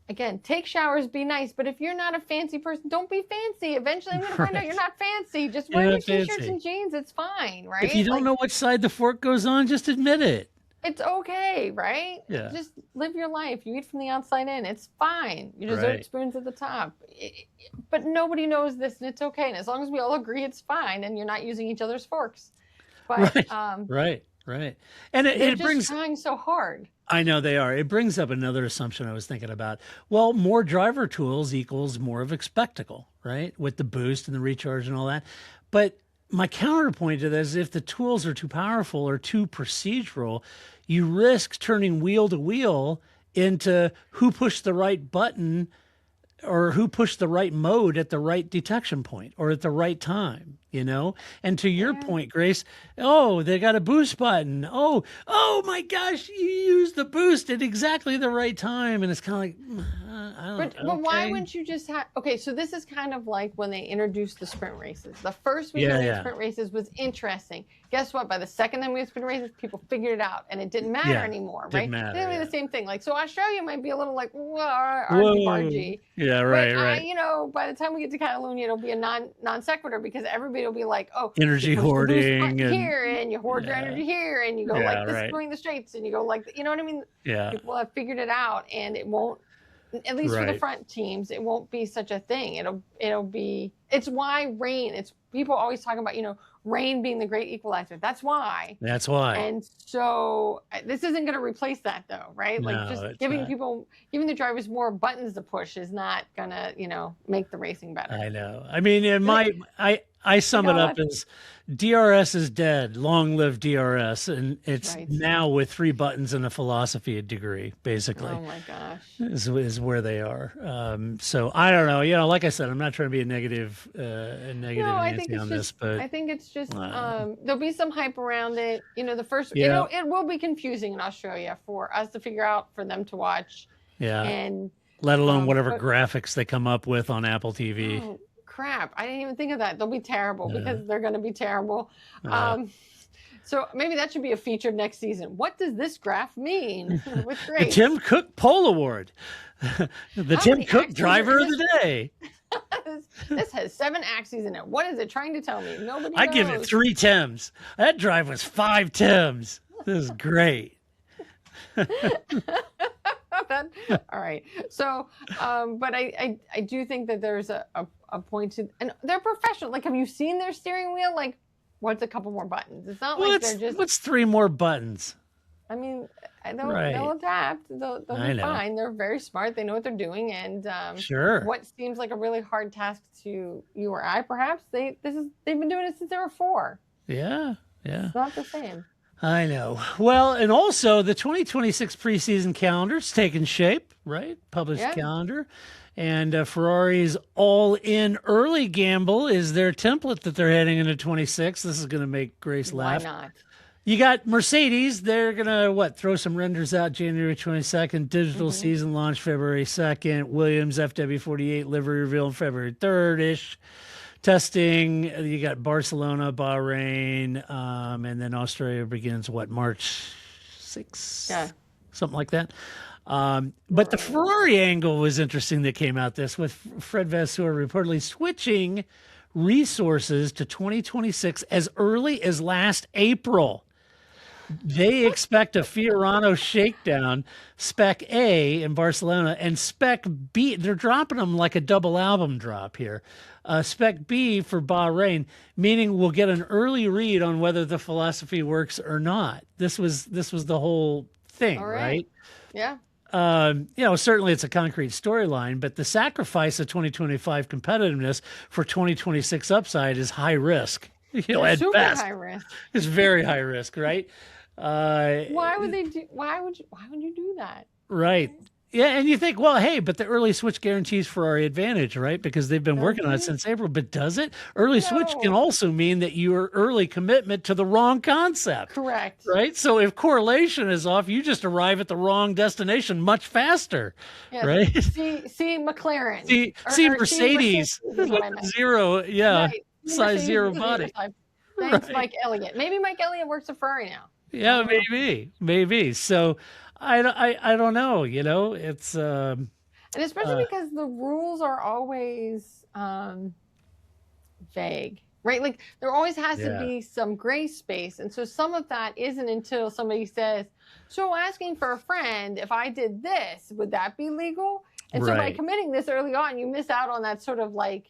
again, take showers, be nice. But if you're not a fancy person, don't be fancy. Eventually I'm going to find out you're not fancy. Just wear your t-shirts and jeans. It's fine, right? If you don't know which side the fork goes on, just admit it. It's okay, right? Yeah. Just live your life. You eat from the outside in. It's fine. You deserve spoons at the top. But nobody knows this, and it's okay. And as long as we all agree it's fine, and you're not using each other's forks. But right. And it brings trying so hard. I know they are. It brings up another assumption I was thinking about. Well, more driver tools equals more of a spectacle, right? With the boost and the recharge and all that. But my counterpoint to this is if the tools are too powerful or too procedural, you risk turning wheel to wheel into who pushed the right button or who pushed the right mode at the right detection point or at the right time, you know? And to your point, Grace, they got a boost button. Oh my gosh, you used the boost at exactly the right time. And it's kind of like, But why wouldn't you just have? Okay, so this is kind of like when they introduced the sprint races. The first week of the sprint races was interesting. Guess what? By the second time we had sprint races, people figured it out, and it didn't matter anymore, right? Matter, it's gonna be the same thing. Like, so Australia might be a little like argy. Yeah, right. By the time we get to Catalonia, it'll be a non sequitur because everybody will be like, oh, energy hoarding here, and you hoard your energy here, and you go like this is going the Straits, and you go like, you know what I mean? Yeah. People have figured it out, and it won't. At least for the front teams, it won't be such a thing. It'll be. It's why rain. It's people always talking about rain being the great equalizer. That's why. And so this isn't going to replace that though, right? No, like just giving the drivers more buttons to push is not gonna make the racing better. I know. I mean, I sum it up as DRS is dead. Long live DRS. And it's now with 3 buttons and a philosophy degree, basically. Oh my gosh. Is where they are. So I don't know. Like I said, I'm not trying to be a negative Nancy on this, but I think it's just there'll be some hype around it. The first it will be confusing in Australia for us to figure out, for them to watch. Yeah. And let alone whatever graphics they come up with on Apple TV. Oh, crap. I didn't even think of that. They'll be terrible because they're going to be terrible. So maybe that should be a feature next season. What does this graph mean? With Grace? The Tim Cook Pole Award. The Tim Cook Driver of the Day. This has 7 axes in it. What is it trying to tell me? Nobody knows. I give it 3 Tims. That drive was 5 Tims. This is great. All right. So, but I do think that there's a point to, and they're professional. Like, have you seen their steering wheel? Like, what's a couple more buttons? It's not like they're just. What's 3 more buttons? I mean, they'll adapt. They'll be fine. They're very smart. They know what they're doing. And what seems like a really hard task to you or I, perhaps they've been doing it since they were 4. Yeah. It's not the same. I know. Well, and also the 2026 preseason calendar's taking shape, right? Published calendar. And Ferrari's all-in early gamble is their template that they're heading into 26. This is going to make Grace laugh. Why not? You got Mercedes. They're going to, throw some renders out January 22nd. Digital season launch February 2nd. Williams FW48 livery reveal February 3rd-ish. Testing, you got Barcelona, Bahrain, and then Australia begins, March 6th? Yeah. Something like that. But the Ferrari angle was interesting that came out this with Fred Vasseur reportedly switching resources to 2026 as early as last April. They expect a Fiorano shakedown, Spec A in Barcelona, and Spec B. They're dropping them like a double album drop here. Spec B for Bahrain, meaning we'll get an early read on whether the philosophy works or not. This was the whole thing, right? Yeah. Certainly it's a concrete storyline, but the sacrifice of 2025 competitiveness for 2026 upside is high risk. At super best, high risk. It's very high risk, right? Why would you do that? Right. Yeah, and you think, well, hey, but the early switch guarantees Ferrari advantage, right? Because they've been working on it since April. But does it? Early switch can also mean that your early commitment to the wrong concept. Correct. Right? So if correlation is off, you just arrive at the wrong destination much faster. Yes. Right? See McLaren. See Mercedes with zero, size 0 body. Thanks, Mike Elliott. Maybe Mike Elliott works at Ferrari now. Yeah, maybe. So I don't know. It's and especially because the rules are always vague, right? Like there always has to be some gray space, and so some of that isn't until somebody says, "So asking for a friend, if I did this, would that be legal?" And so by committing this early on, you miss out on that sort of like,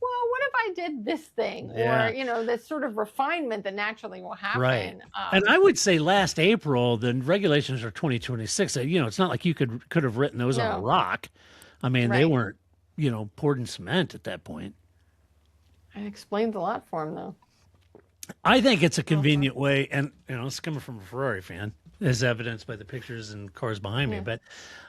well, what if I did this thing? Or, this sort of refinement that naturally will happen. Right. And I would say last April, the regulations are 2026. It's not like you could have written those on a rock. I mean, they weren't, poured in cement at that point. It explains a lot for him, though. I think it's a convenient way, and, it's coming from a Ferrari fan, as evidenced by the pictures and cars behind me. But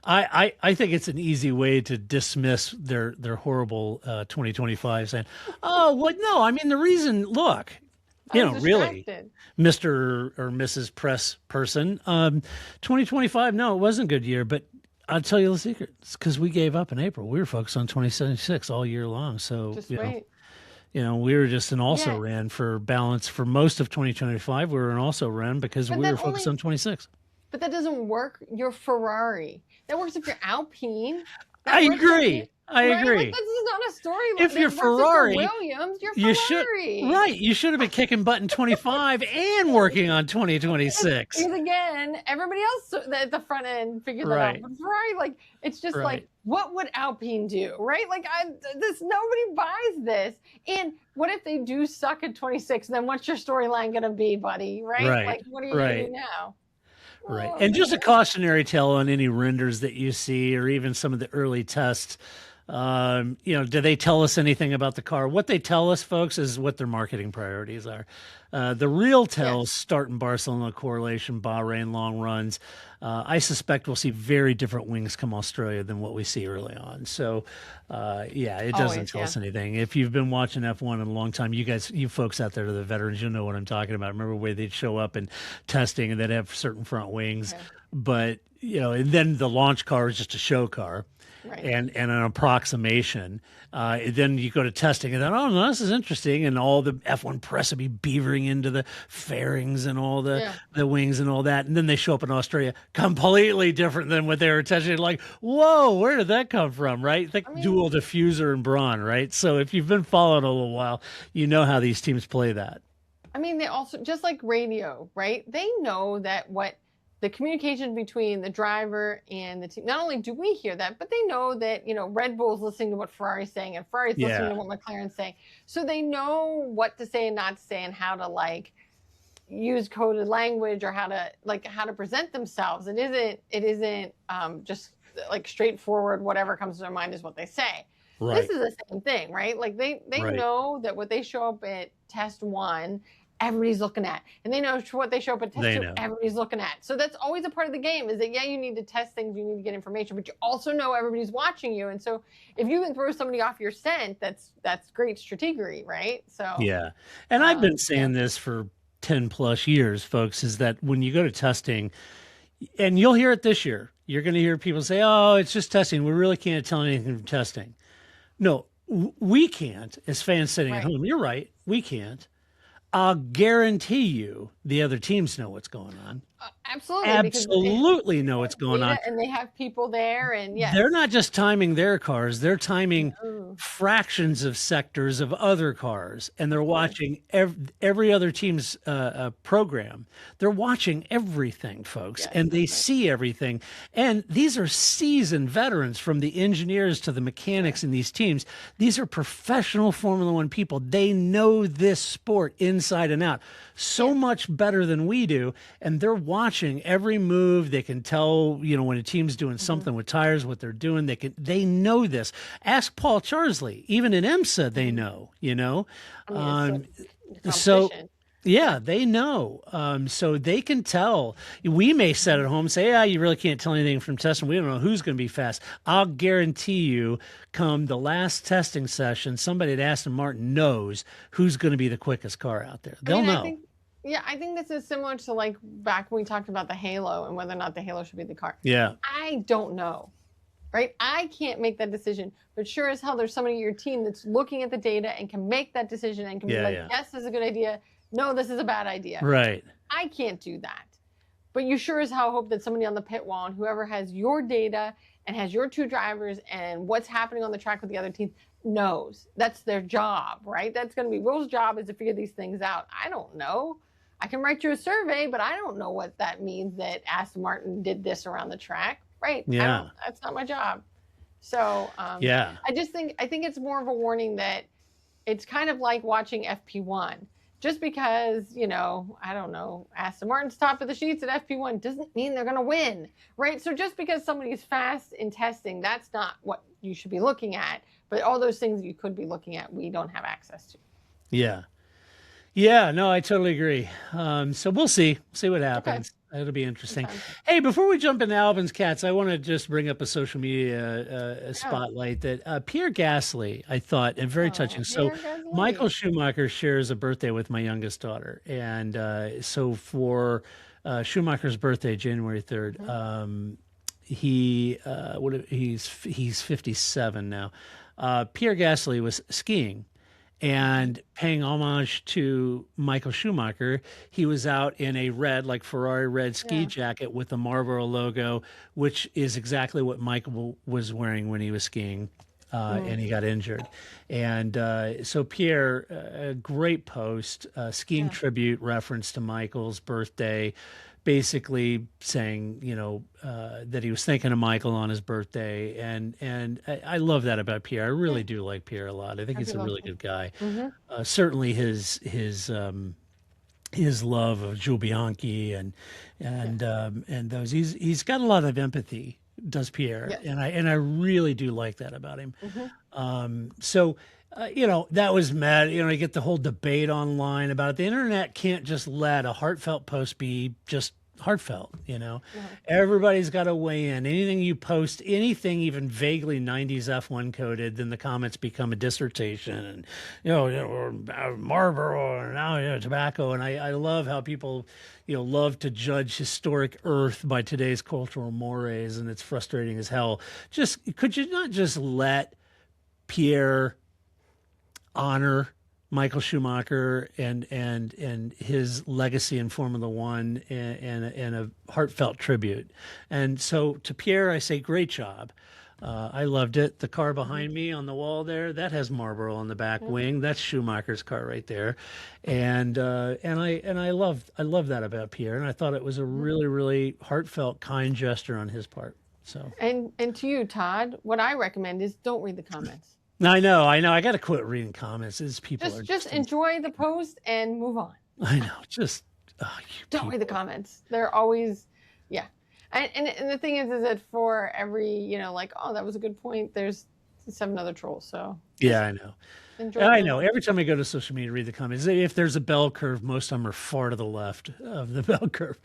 I think it's an easy way to dismiss their horrible 2025 saying, oh, well, no, I mean, the reason, look, really, Mr. or Mrs. Press person, 2025, no, it wasn't a good year, but I'll tell you the secret. It's because we gave up in April. We were focused on 2076 all year long. So, Just wait. We were just an also Yeah. ran for balance for most of 2025. We were an also ran because But we that were focused on 26. But that doesn't work. You're Ferrari. That works if you're Alpine. That I works if agree. you- I right? agree. Like, this is not a story. If that you're works Ferrari, Williams, you're You should Ferrari. right. You should have been kicking butt in 25 and working on 2026. Because again, everybody else at the front end figured that Right. out. But Ferrari, like, it's just Right. like, what would Alpine do, right? Like, nobody buys this. And what if they do suck at 26? Then what's your storyline going to be, buddy? Right? Right. Like, what are you going Right. to do now? Right. Oh, And just a man. cautionary tale on any renders that you see or even some of the early tests. Do they tell us anything about the car? What they tell us, folks, is what their marketing priorities are. The real tells start in Barcelona, correlation, Bahrain, long runs. I suspect we'll see very different wings come Australia than what we see early on. So, it doesn't Always, tell us anything. If you've been watching F1 in a long time, you folks out there, the veterans, you'll know what I'm talking about. Remember where they'd show up in testing and they'd have certain front wings. Okay. But, and then the launch car is just a show car. Right. And an approximation. Then you go to testing, and then, oh, no, this is interesting. And all the F1 press will be beavering into the fairings and all the wings and all that. And then they show up in Australia, completely different than what they were testing. Like, whoa, where did that come from, right? Think dual diffuser and brawn, right? So if you've been following a little while, you know how these teams play that. I mean, they also, just like radio, right? They know that what the communication between the driver and the team, not only do we hear that, but they know that, Red Bull's listening to what Ferrari's saying and Ferrari's listening to what McLaren's saying. So they know what to say and not to say and how to use coded language or how to present themselves. It isn't just like straightforward, whatever comes to their mind is what they say. Right. This is the same thing, right? Like they Right. know that what they show up at test 1, everybody's looking at, and they know what they show up at test 2, everybody's looking at. So that's always a part of the game, is that you need to test things, you need to get information, but you also know everybody's watching you. And so if you can throw somebody off your scent, that's great strategery, right? So and I've been saying this for 10 plus years, folks, is that when you go to testing, and you'll hear it this year, you're going to hear people say, oh, it's just testing, we really can't tell anything from testing. No, we can't, as fans sitting at home. You're right, we can't. I'll guarantee you the other teams know what's going on. Absolutely. Absolutely know what's going on. And they have people there, and They're not just timing their cars, they're timing fractions of sectors of other cars, and they're watching every other team's program. They're watching everything, folks, and they see everything. And these are seasoned veterans, from the engineers to the mechanics in these teams. These are professional Formula One people. They know this sport inside and out so much better than we do, and they're watching every move. They can tell, when a team's doing something with tires, what they're doing. They know this. Ask Paul Charsley. Even in IMSA, they know. So they know. So they can tell. We may sit at home and say, you really can't tell anything from testing. We don't know who's going to be fast. I'll guarantee you, come the last testing session, somebody at Aston Martin knows who's going to be the quickest car out there. They'll know. I think this is similar to back when we talked about the Halo and whether or not the Halo should be the car. Yeah. I don't know, right? I can't make that decision, but sure as hell there's somebody in your team that's looking at the data and can make that decision and can be like, yes, this is a good idea. No, this is a bad idea. Right. I can't do that. But you sure as hell hope that somebody on the pit wall and whoever has your data and has your 2 drivers and what's happening on the track with the other team knows. That's their job, right? That's going to be Will's job, is to figure these things out. I don't know. I can write you a survey, but I don't know what that means that Aston Martin did this around the track, right? Yeah. That's not my job. So I think it's more of a warning that it's kind of like watching FP1. Just because, I don't know, Aston Martin's top of the sheets at FP1 doesn't mean they're going to win, right? So just because somebody's fast in testing, that's not what you should be looking at. But all those things you could be looking at, we don't have access to. Yeah. Yeah, no, I totally agree. So we'll see what happens. Okay. It'll be interesting. Hey, before we jump into Albin's Cats, I want to just bring up a social media spotlight that Pierre Gasly, I thought, and very touching. So Michael Schumacher shares a birthday with my youngest daughter. And so for Schumacher's birthday, January 3rd, he's 57 now. Pierre Gasly was skiing and paying homage to Michael Schumacher. He was out in a red, like Ferrari red ski jacket with the Marlboro logo, which is exactly what Michael was wearing when he was skiing. And he got injured. And so Pierre, a great post, skiing tribute reference to Michael's birthday, basically saying, that he was thinking of Michael on his birthday. And I love that about Pierre. I really do like Pierre a lot. I think he's a really good guy. Certainly his love of Jules Bianchi and those, he's got a lot of empathy, does Pierre, and I really do like that about him. So that was mad. You get the whole debate online about it. The internet can't just let a heartfelt post be just heartfelt. Everybody's got to weigh in. Anything you post, anything even vaguely 90s F1 coded, then the comments become a dissertation, and or Marlboro, or now tobacco. And I love how people love to judge historic Earth by today's cultural mores, and it's frustrating as hell. Could you not just let Pierre honor Michael Schumacher and his legacy in Formula One and a heartfelt tribute? And so to Pierre, I say, great job. I loved it. The car behind me on the wall there, that has Marlboro on the back wing. That's Schumacher's car right there. And I love that about Pierre. And I thought it was a really, really heartfelt, kind gesture on his part. So and to you, Todd, what I recommend is don't read the comments. I know. I got to quit reading comments. These people just enjoy the post and move on. I know. Don't read the comments. They're always, And the thing is that for every, that was a good point, there's 7 other trolls. So yeah, I know. I know. Every time I go to social media, read the comments. If there's a bell curve, most of them are far to the left of the bell curve.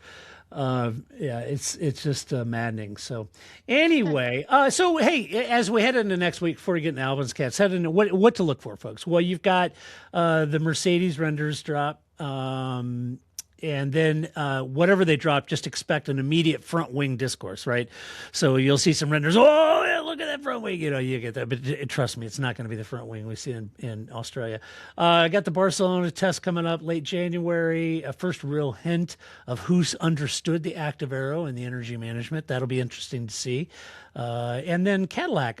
It's just maddening. So anyway, so hey, as we head into next week, before we get into Albon's Cats, head into what to look for, folks. Well, you've got the Mercedes renders drop. And then whatever they drop, just expect an immediate front wing discourse, right? So you'll see some renders. Oh, yeah, look at that front wing. You get that. But trust me, it's not going to be the front wing we see in Australia. I got the Barcelona test coming up late January. A first real hint of who's understood the active Aero and the energy management. That'll be interesting to see. And then Cadillac,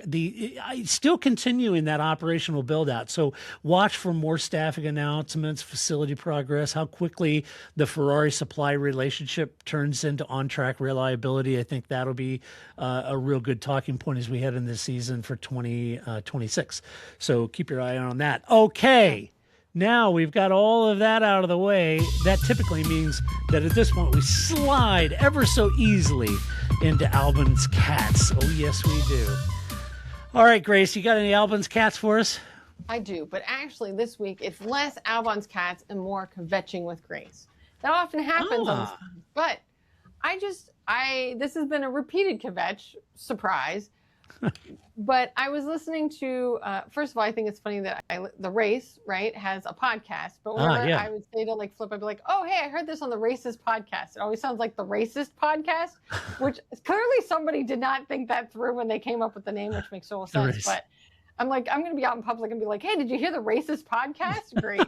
still continuing that operational build out. So watch for more staffing announcements, facility progress, how quickly the Ferrari supply relationship turns into on-track reliability. I think that'll be a real good talking point as we head into the season for 2026. So keep your eye on that. Okay. Now we've got all of that out of the way. That typically means that at this point we slide ever so easily into Albon's Cats. Oh, yes, we do. All right, Grace, you got any Albon's Cats for us? I do, but actually this week it's less Albon's Cats and more kvetching with Grace. That often happens on this, but this has been a repeated kvetch, surprise. But I was listening to, first of all, I think it's funny that the race, right, has a podcast. But whenever I would say to Flip, I'd be like, oh, hey, I heard this on the Racist podcast. It always sounds like the Racist podcast, which clearly somebody did not think that through when they came up with the name, which makes total sense. But I'm like, I'm going to be out in public and be like, hey, did you hear the Racist podcast? Great.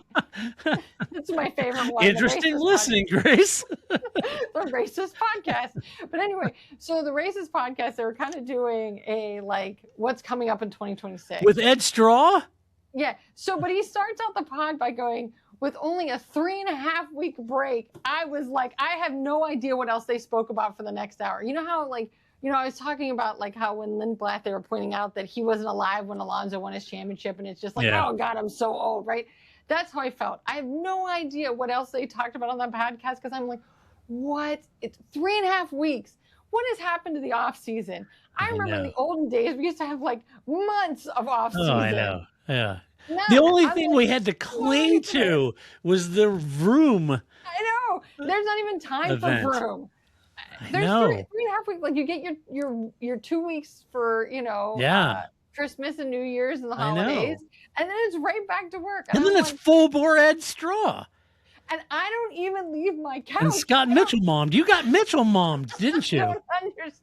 That's my favorite one. Interesting listening, Grace. The Racist podcast. But anyway, so the Racist podcast, they were kind of doing a, what's coming up in 2026. With Ed Straw? Yeah. So, but he starts out the pod by going, with only a 3.5-week break, I was like, I have no idea what else they spoke about for the next hour. You know how, I was talking about how when Lindblad, they were pointing out that he wasn't alive when Alonso won his championship, and it's just oh God, I'm so old, right? That's how I felt. I have no idea what else they talked about on that podcast because I'm like, what? It's 3.5 weeks. What has happened to the off season? I remember in the olden days we used to have months of off season. Oh, I know. Yeah. The only thing we had to cling to was the Vroom. I know. There's not even time for Vroom. There's 3.5 weeks. You get your 2 weeks for Christmas and New Year's and the holidays, and then it's right back to work. And then it's full bore Ed Straw. And I don't even leave my couch. And Scott Mitchell mommed. You got Mitchell mommed, didn't you? I don't understand.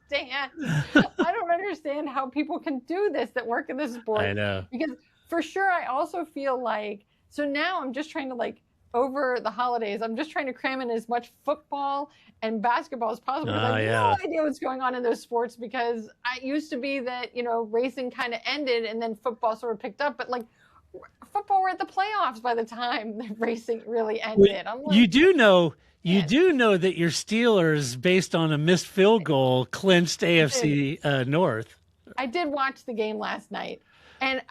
understand how people can do this that work in this sport. I know. Because for sure, I also feel like, so now I'm just trying to like, over the holidays, I'm just trying to cram in as much football and basketball as possible. Because I have no idea what's going on in those sports, because I used to be that, racing kind of ended and then football sort of picked up. But like football, we're at the playoffs by the time the racing really ended. I'm like, you do know that your Steelers, based on a missed field goal, clinched AFC North. I did watch the game last night, and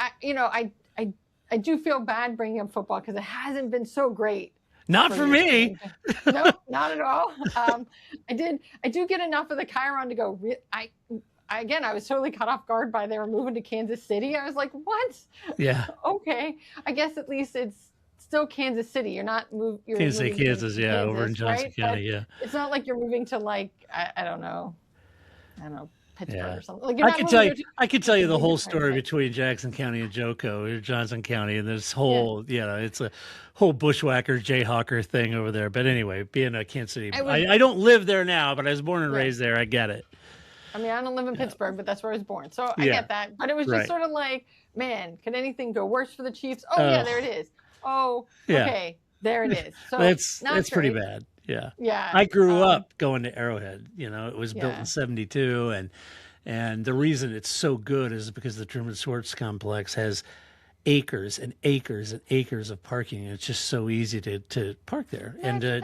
I do feel bad bringing up football because it hasn't been so great. Not for me. No, not at all. I do get enough of the Chiron to go. I was totally caught off guard by they were moving to Kansas City. I was like, what? Yeah. Okay. I guess at least it's still Kansas City. You're not moving. Kansas, over in Johnson right? County. But it's not like you're moving to like I don't know. Pittsburgh or something. Like I could tell you the whole story between Jackson County and Joco, or Johnson County, and this whole, it's a whole bushwhacker, jayhawker thing over there. But anyway, being a Kansas City, I don't live there now, but I was born and raised there. I get it. I mean, I don't live in Pittsburgh, but that's where I was born. So I get that. But it was just sort of like, man, could anything go worse for the Chiefs? Oh, yeah, there it is. Oh, okay, there it is. So that's pretty bad. Yeah. Yeah. I grew up going to Arrowhead. It was built in 72, and the reason it's so good is because the Truman Sports Complex has acres and acres and acres of parking. It's just so easy to park there and to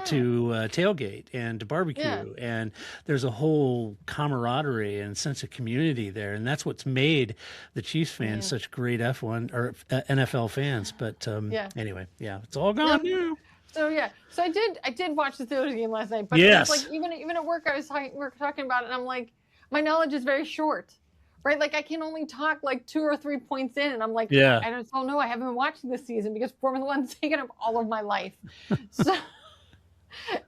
tailgate and to barbecue. And there's a whole camaraderie and sense of community there. And that's what's made the Chiefs fans such great F1 or NFL fans. But anyway, it's all gone now. So I did watch the Steelers game last night, but it's like even at work we're talking about it, and I'm like, my knowledge is very short, right? Like I can only talk like 2 or 3 points in, and I'm like, I don't know, I haven't been watching this season because Formula One's taken up all of my life. So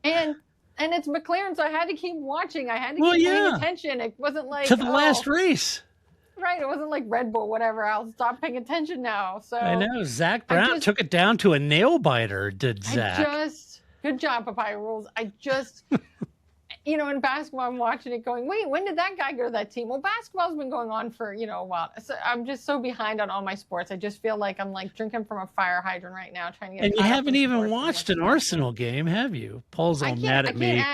and it's McLaren, so I had to keep watching. I had to keep paying attention. It wasn't like to the last race. Right, it wasn't like Red Bull, whatever. I'll stop paying attention now. So I know Zach Brown took it down to a nail biter. Did Zach? Good job, Papaya Rules. In basketball, I'm watching it, going, wait, when did that guy go to that team? Well, basketball's been going on for a while. So I'm just so behind on all my sports. I just feel like I'm like drinking from a fire hydrant right now, trying to get. And you haven't even watched an Arsenal game, have you? Paul's all mad at me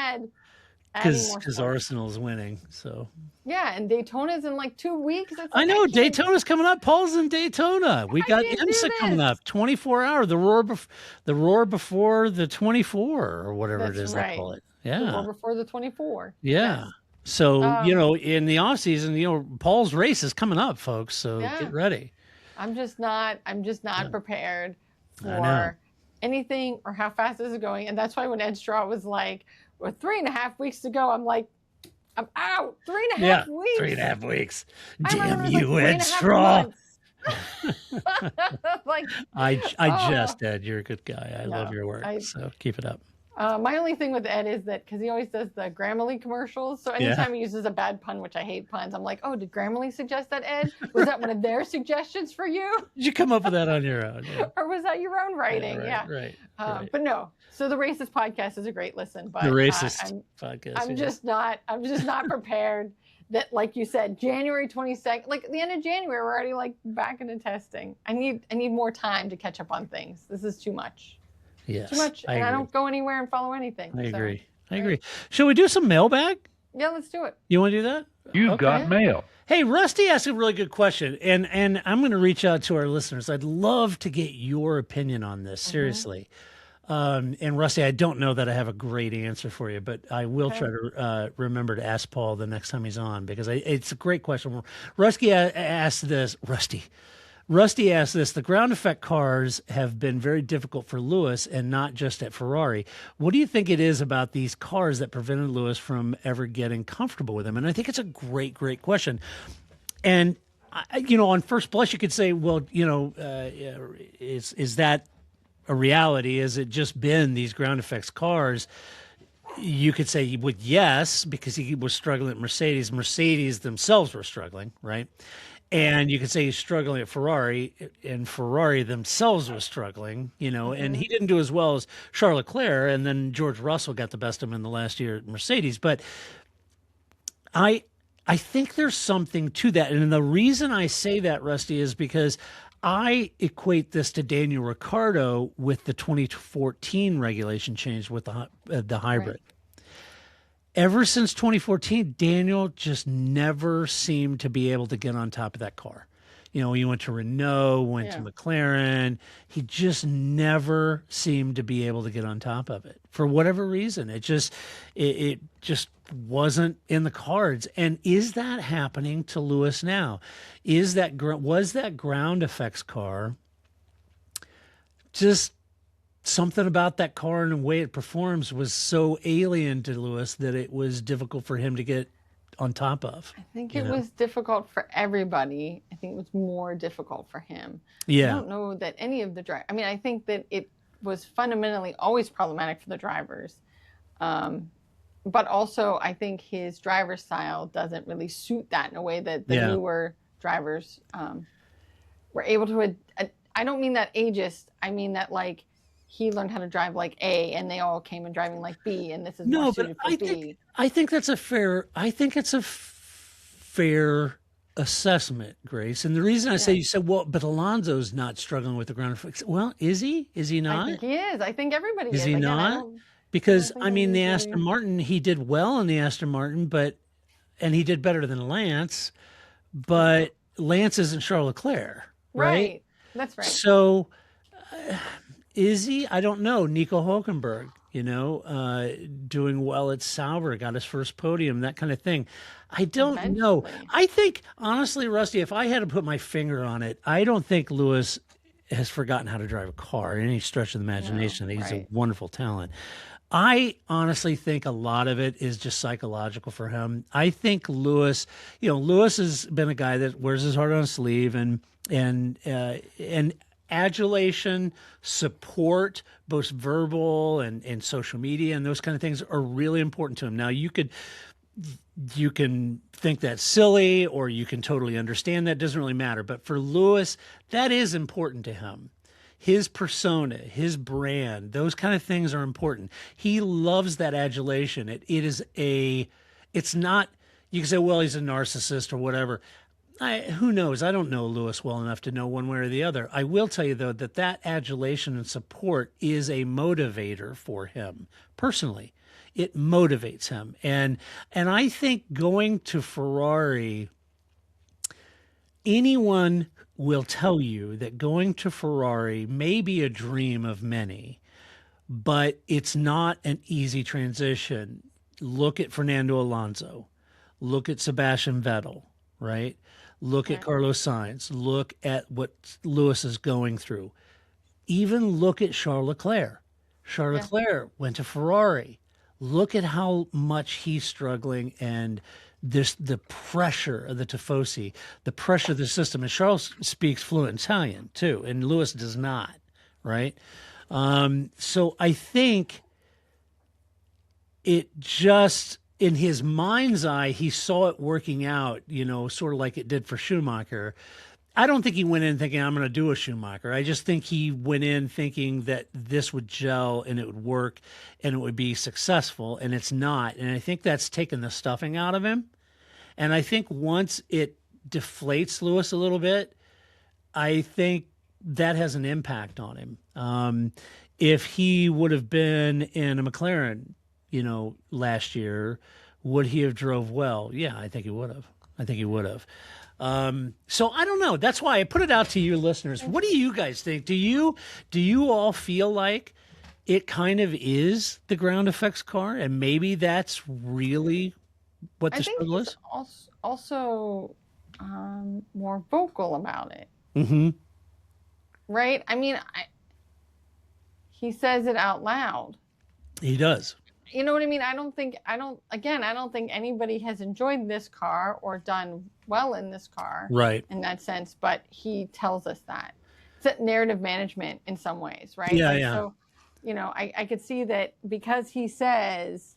because Arsenal's winning. So. Yeah, and Daytona's in like 2 weeks. I know Daytona's coming up. Paul's in Daytona. We got IMSA coming up. 24 hour. The roar before the 24 or whatever it is they call it. Yeah. The roar before the 24. Yeah. Yes. So in the off season, Paul's race is coming up, folks. So get ready. I'm just not prepared for anything or how fast this is going, and that's why when Ed Straw was like, "With 3.5 weeks to go," I'm like, I'm out. 3.5 weeks. 3.5 weeks. Damn you, Ed Straw. Ed, you're a good guy. I love your work. So keep it up. My only thing with Ed is that because he always does the Grammarly commercials. So anytime he uses a bad pun, which I hate puns, I'm like, oh, did Grammarly suggest that, Ed? Was that one of their suggestions for you? Did you come up with that on your own? Yeah. Or was that your own writing? Right. But no. So the Racist podcast is a great listen. But the Racist podcast. I'm just not prepared. That, like you said, January 22nd, like at the end of January, we're already like back into testing. I need more time to catch up on things. This is too much. Yes, too much, and I don't go anywhere and follow anything. I agree. Shall we do some mailbag? Yeah, let's do it. You want to do that? You've got mail. Hey, Rusty asked a really good question, and I'm going to reach out to our listeners. I'd love to get your opinion on this, seriously. And Rusty, I don't know that I have a great answer for you, but I will try to remember to ask Paul the next time he's on, because it's a great question. Rusty asked this. Rusty asked this: the ground effect cars have been very difficult for Lewis and not just at Ferrari. What do you think it is about these cars that prevented Lewis from ever getting comfortable with them? And I think it's a great, great question. And, on first blush, you could say, well, is that a reality? Has it just been these ground effects cars? You could say, well, yes, because he was struggling at Mercedes. Mercedes themselves were struggling, right? And you could say he's struggling at Ferrari, and Ferrari themselves was struggling, and he didn't do as well as Charles Leclerc, and then George Russell got the best of him in the last year at Mercedes. But I I think there's something to that. And the reason I say that, Rusty, is because I equate this to Daniel Ricciardo with the 2014 regulation change with the hybrid. Right. Ever since 2014, Daniel just never seemed to be able to get on top of that car. He went to Renault, went to McLaren. He just never seemed to be able to get on top of it for whatever reason. It just wasn't in the cards. And is that happening to Lewis now? Was that ground effects car just something about that car and the way it performs was so alien to Lewis that it was difficult for him to get on top of? I think it was difficult for everybody. I think it was more difficult for him. Yeah. I don't know that any of the drivers. I mean, I think that it was fundamentally always problematic for the drivers. But also, I think his driver style doesn't really suit that in a way that the newer drivers were able to. I don't mean that ageist. I mean that like he learned how to drive like A, and they all came in driving like B, and this is more suited for B. I think that's a fair. I think it's a fair assessment, Grace. And the reason I say, you said, well, but Alonso's not struggling with the ground effects. Well, is he? Is he not? I think he is. I think everybody is. Is he not? Because I mean, the Aston Martin, he did well in the Aston Martin, and he did better than Lance, but Lance isn't Charles Leclerc, right? That's right. So. Is he? I don't know. Nico Hulkenberg, doing well at Sauber, got his first podium, that kind of thing. I don't know. I think, honestly, Rusty, if I had to put my finger on it, I don't think Lewis has forgotten how to drive a car in any stretch of the imagination. He's a wonderful talent. I honestly think a lot of it is just psychological for him. I think Lewis has been a guy that wears his heart on his sleeve and adulation, support, both verbal and social media and those kind of things are really important to him. Now, you can think that's silly or you can totally understand that. Doesn't really matter. But for Lewis, that is important to him. His persona, his brand, those kind of things are important. He loves that adulation. It's not, you can say, well, he's a narcissist or whatever. Who knows? I don't know Lewis well enough to know one way or the other. I will tell you, though, that adulation and support is a motivator for him personally. It motivates him. And I think going to Ferrari, anyone will tell you that going to Ferrari may be a dream of many, but it's not an easy transition. Look at Fernando Alonso. Look at Sebastian Vettel, right? Look at Carlos Sainz. Look at what Lewis is going through. Even look at Charles Leclerc. Charles Leclerc went to Ferrari. Look at how much he's struggling and the pressure of the Tifosi, the pressure of the system. And Charles speaks fluent Italian too, and Lewis does not, right? So I think it just, in his mind's eye, he saw it working out, sort of like it did for Schumacher. I don't think he went in thinking, I'm going to do a Schumacher. I just think he went in thinking that this would gel and it would work and it would be successful, and it's not. And I think that's taken the stuffing out of him. And I think once it deflates Lewis a little bit, I think that has an impact on him. If he would have been in a McLaren, last year, would he have drove well? Yeah, I think he would have. So I don't know. That's why I put it out to you listeners. What do you guys think? Do you all feel like it kind of is the ground effects car, and maybe that's really what the struggle is? Also more vocal about it. Mm-hmm. Right? I mean, he says it out loud. He does. You know what I mean? I don't think anybody has enjoyed this car or done well in this car. Right. In that sense, but he tells us that. It's narrative management in some ways, right? Yeah, yeah. So, I could see that because he says,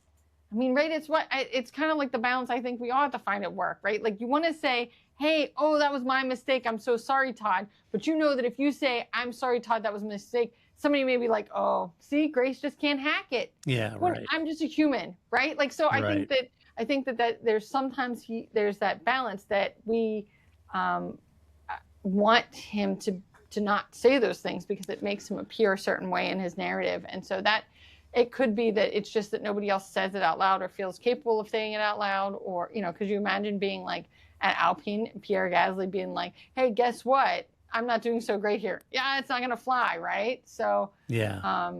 right, it's kind of like the balance I think we all have to find at work, right? Like you want to say, hey, oh, that was my mistake. I'm so sorry, Todd. But you know that if you say, I'm sorry, Todd, that was a mistake, somebody may be like, oh, see, Grace just can't hack it. Yeah, well, right. I'm just a human, right? Like, so I think that I think that there's sometimes there's that balance that we want him to not say those things because it makes him appear a certain way in his narrative. And so that it could be that it's just that nobody else says it out loud or feels capable of saying it out loud, or, you know, because you imagine being like at Alpine, Pierre Gasly being like, hey, guess what? I'm not doing so great here. Yeah, it's not going to fly, right? So, yeah.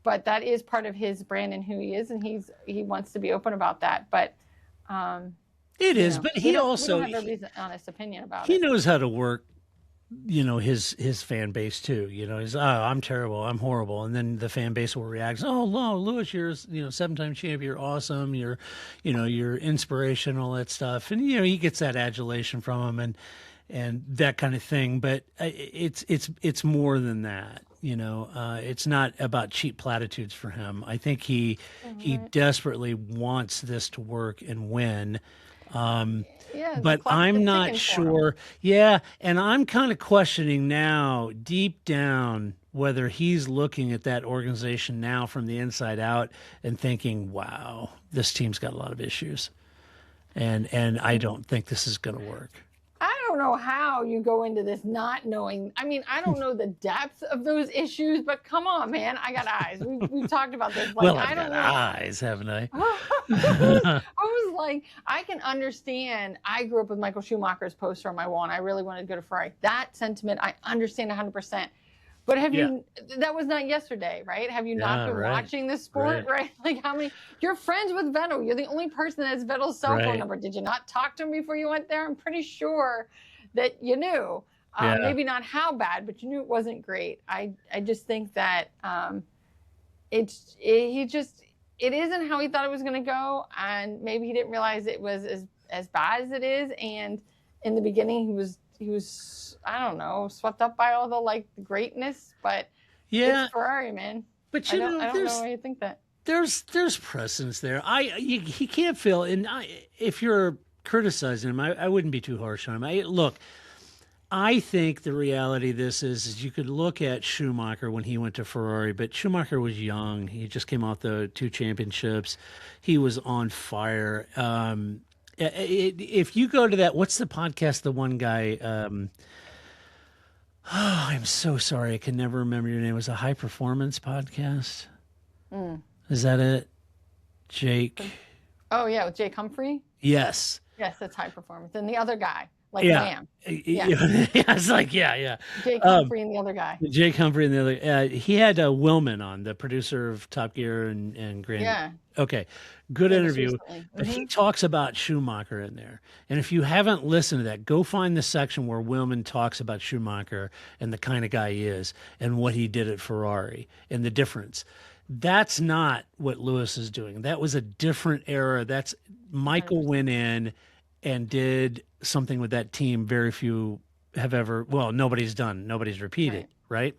But that is part of his brand and who he is, and he wants to be open about that. But it is, but he also we don't have a honest opinion about he it. knows how to work, you know, his fan base too. You know, he's I'm terrible, I'm horrible, and then the fan base will react. Oh, no, Lewis, you're 7-time champ, you're awesome, you're inspirational, all that stuff, and he gets that adulation from him and that kind of thing. But it's more than that. It's not about cheap platitudes for him. I think he desperately wants this to work and win. But I'm not sure. Yeah, and I'm kind of questioning now, deep down, whether he's looking at that organization now from the inside out and thinking, "Wow, this team's got a lot of issues," and I don't think this is going to work. I don't know how you go into this not knowing. I mean, I don't know the depth of those issues, but come on, man. I got eyes. We've talked about this. Like, well, I've got eyes, haven't I? I was like, I can understand. I grew up with Michael Schumacher's poster on my wall, and I really wanted to go to Ferrari. That sentiment, I understand 100%. But that was not yesterday, right? Have you not been watching this sport, right? Like, how many, you're friends with Vettel. You're the only person that has Vettel's cell phone number. Did you not talk to him before you went there? I'm pretty sure that you knew. Maybe not how bad, but you knew it wasn't great. I just think that it isn't how he thought it was going to go. And maybe he didn't realize it was as bad as it is. And in the beginning, he was, I don't know, swept up by all the greatness, but it's Ferrari, man. But I don't know why you think that. There's precedence there. He can't feel, and if you're criticizing him, I wouldn't be too harsh on him. Look, I think the reality of this is you could look at Schumacher when he went to Ferrari, but Schumacher was young. He just came off the 2 championships. He was on fire. If you go to that, what's the podcast? The one guy, I'm so sorry. I can never remember your name. It was a high performance podcast. Is that it? Jake. Oh yeah. With Jake Humphrey. Yes. Yes. That's high performance. And the other guy, Lamb. Yeah. It's like, yeah. Jake Humphrey and the other guy. Jake Humphrey and the other, he had Willman on, the producer of Top Gear and Grand. Yeah. Okay. Good interview. But he talks about Schumacher in there. And if you haven't listened to that, go find the section where Willman talks about Schumacher and the kind of guy he is and what he did at Ferrari and the difference. That's not what Lewis is doing. That was a different era. Michael went in and did something with that team very few have ever, nobody's done. Nobody's repeated, right?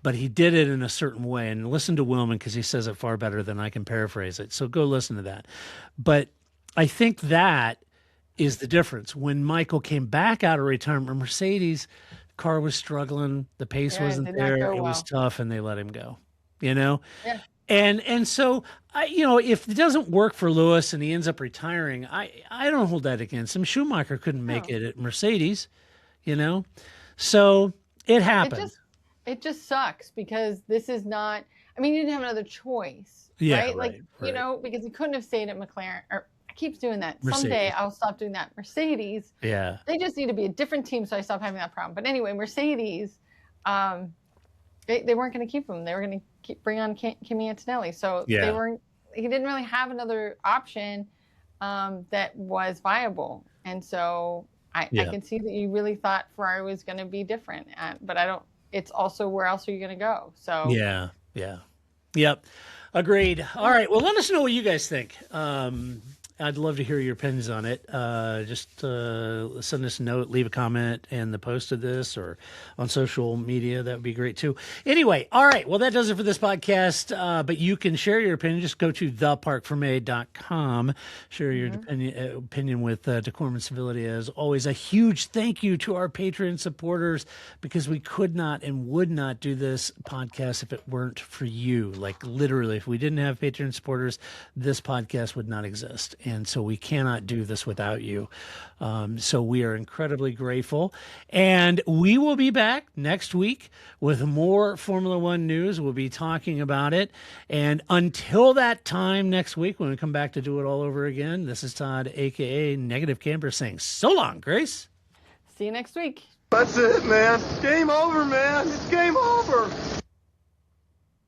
But he did it in a certain way. And listen to Willman because he says it far better than I can paraphrase it. So go listen to that. But I think that is the difference. When Michael came back out of retirement, Mercedes car was struggling. The pace wasn't there. It was tough, and they let him go. Yeah. And so if it doesn't work for Lewis and he ends up retiring, I don't hold that against him. Schumacher couldn't make it at Mercedes, so it happened. It just sucks because this is not. I mean, you didn't have another choice, right? Because he couldn't have stayed at McLaren. Or I keep doing that. Mercedes. Someday I'll stop doing that. Mercedes. Yeah. They just need to be a different team, so I stop having that problem. But anyway, Mercedes. They weren't going to keep him. They were going to bring on Kimi Antonelli. So they weren't. He didn't really have another option that was viable. And so I can see that you really thought Ferrari was going to be different. But I don't. It's also where else are you going to go? So yep, agreed. All right. Well, let us know what you guys think. I'd love to hear your opinions on it. Just send us a note, leave a comment in the post of this or on social media. That would be great too. Anyway, all right. Well, that does it for this podcast. But you can share your opinion. Just go to theparkforme.com. Share your opinion with decorum and civility. As always, a huge thank you to our Patreon supporters because we could not and would not do this podcast if it weren't for you. Like literally, if we didn't have Patreon supporters, this podcast would not exist. And so we cannot do this without you. So we are incredibly grateful. And we will be back next week with more Formula One news. We'll be talking about it. And until that time next week, when we come back to do it all over again, this is Todd, a.k.a. Negative Camper, saying so long, Grace. See you next week. That's it, man. Game over, man. It's game over.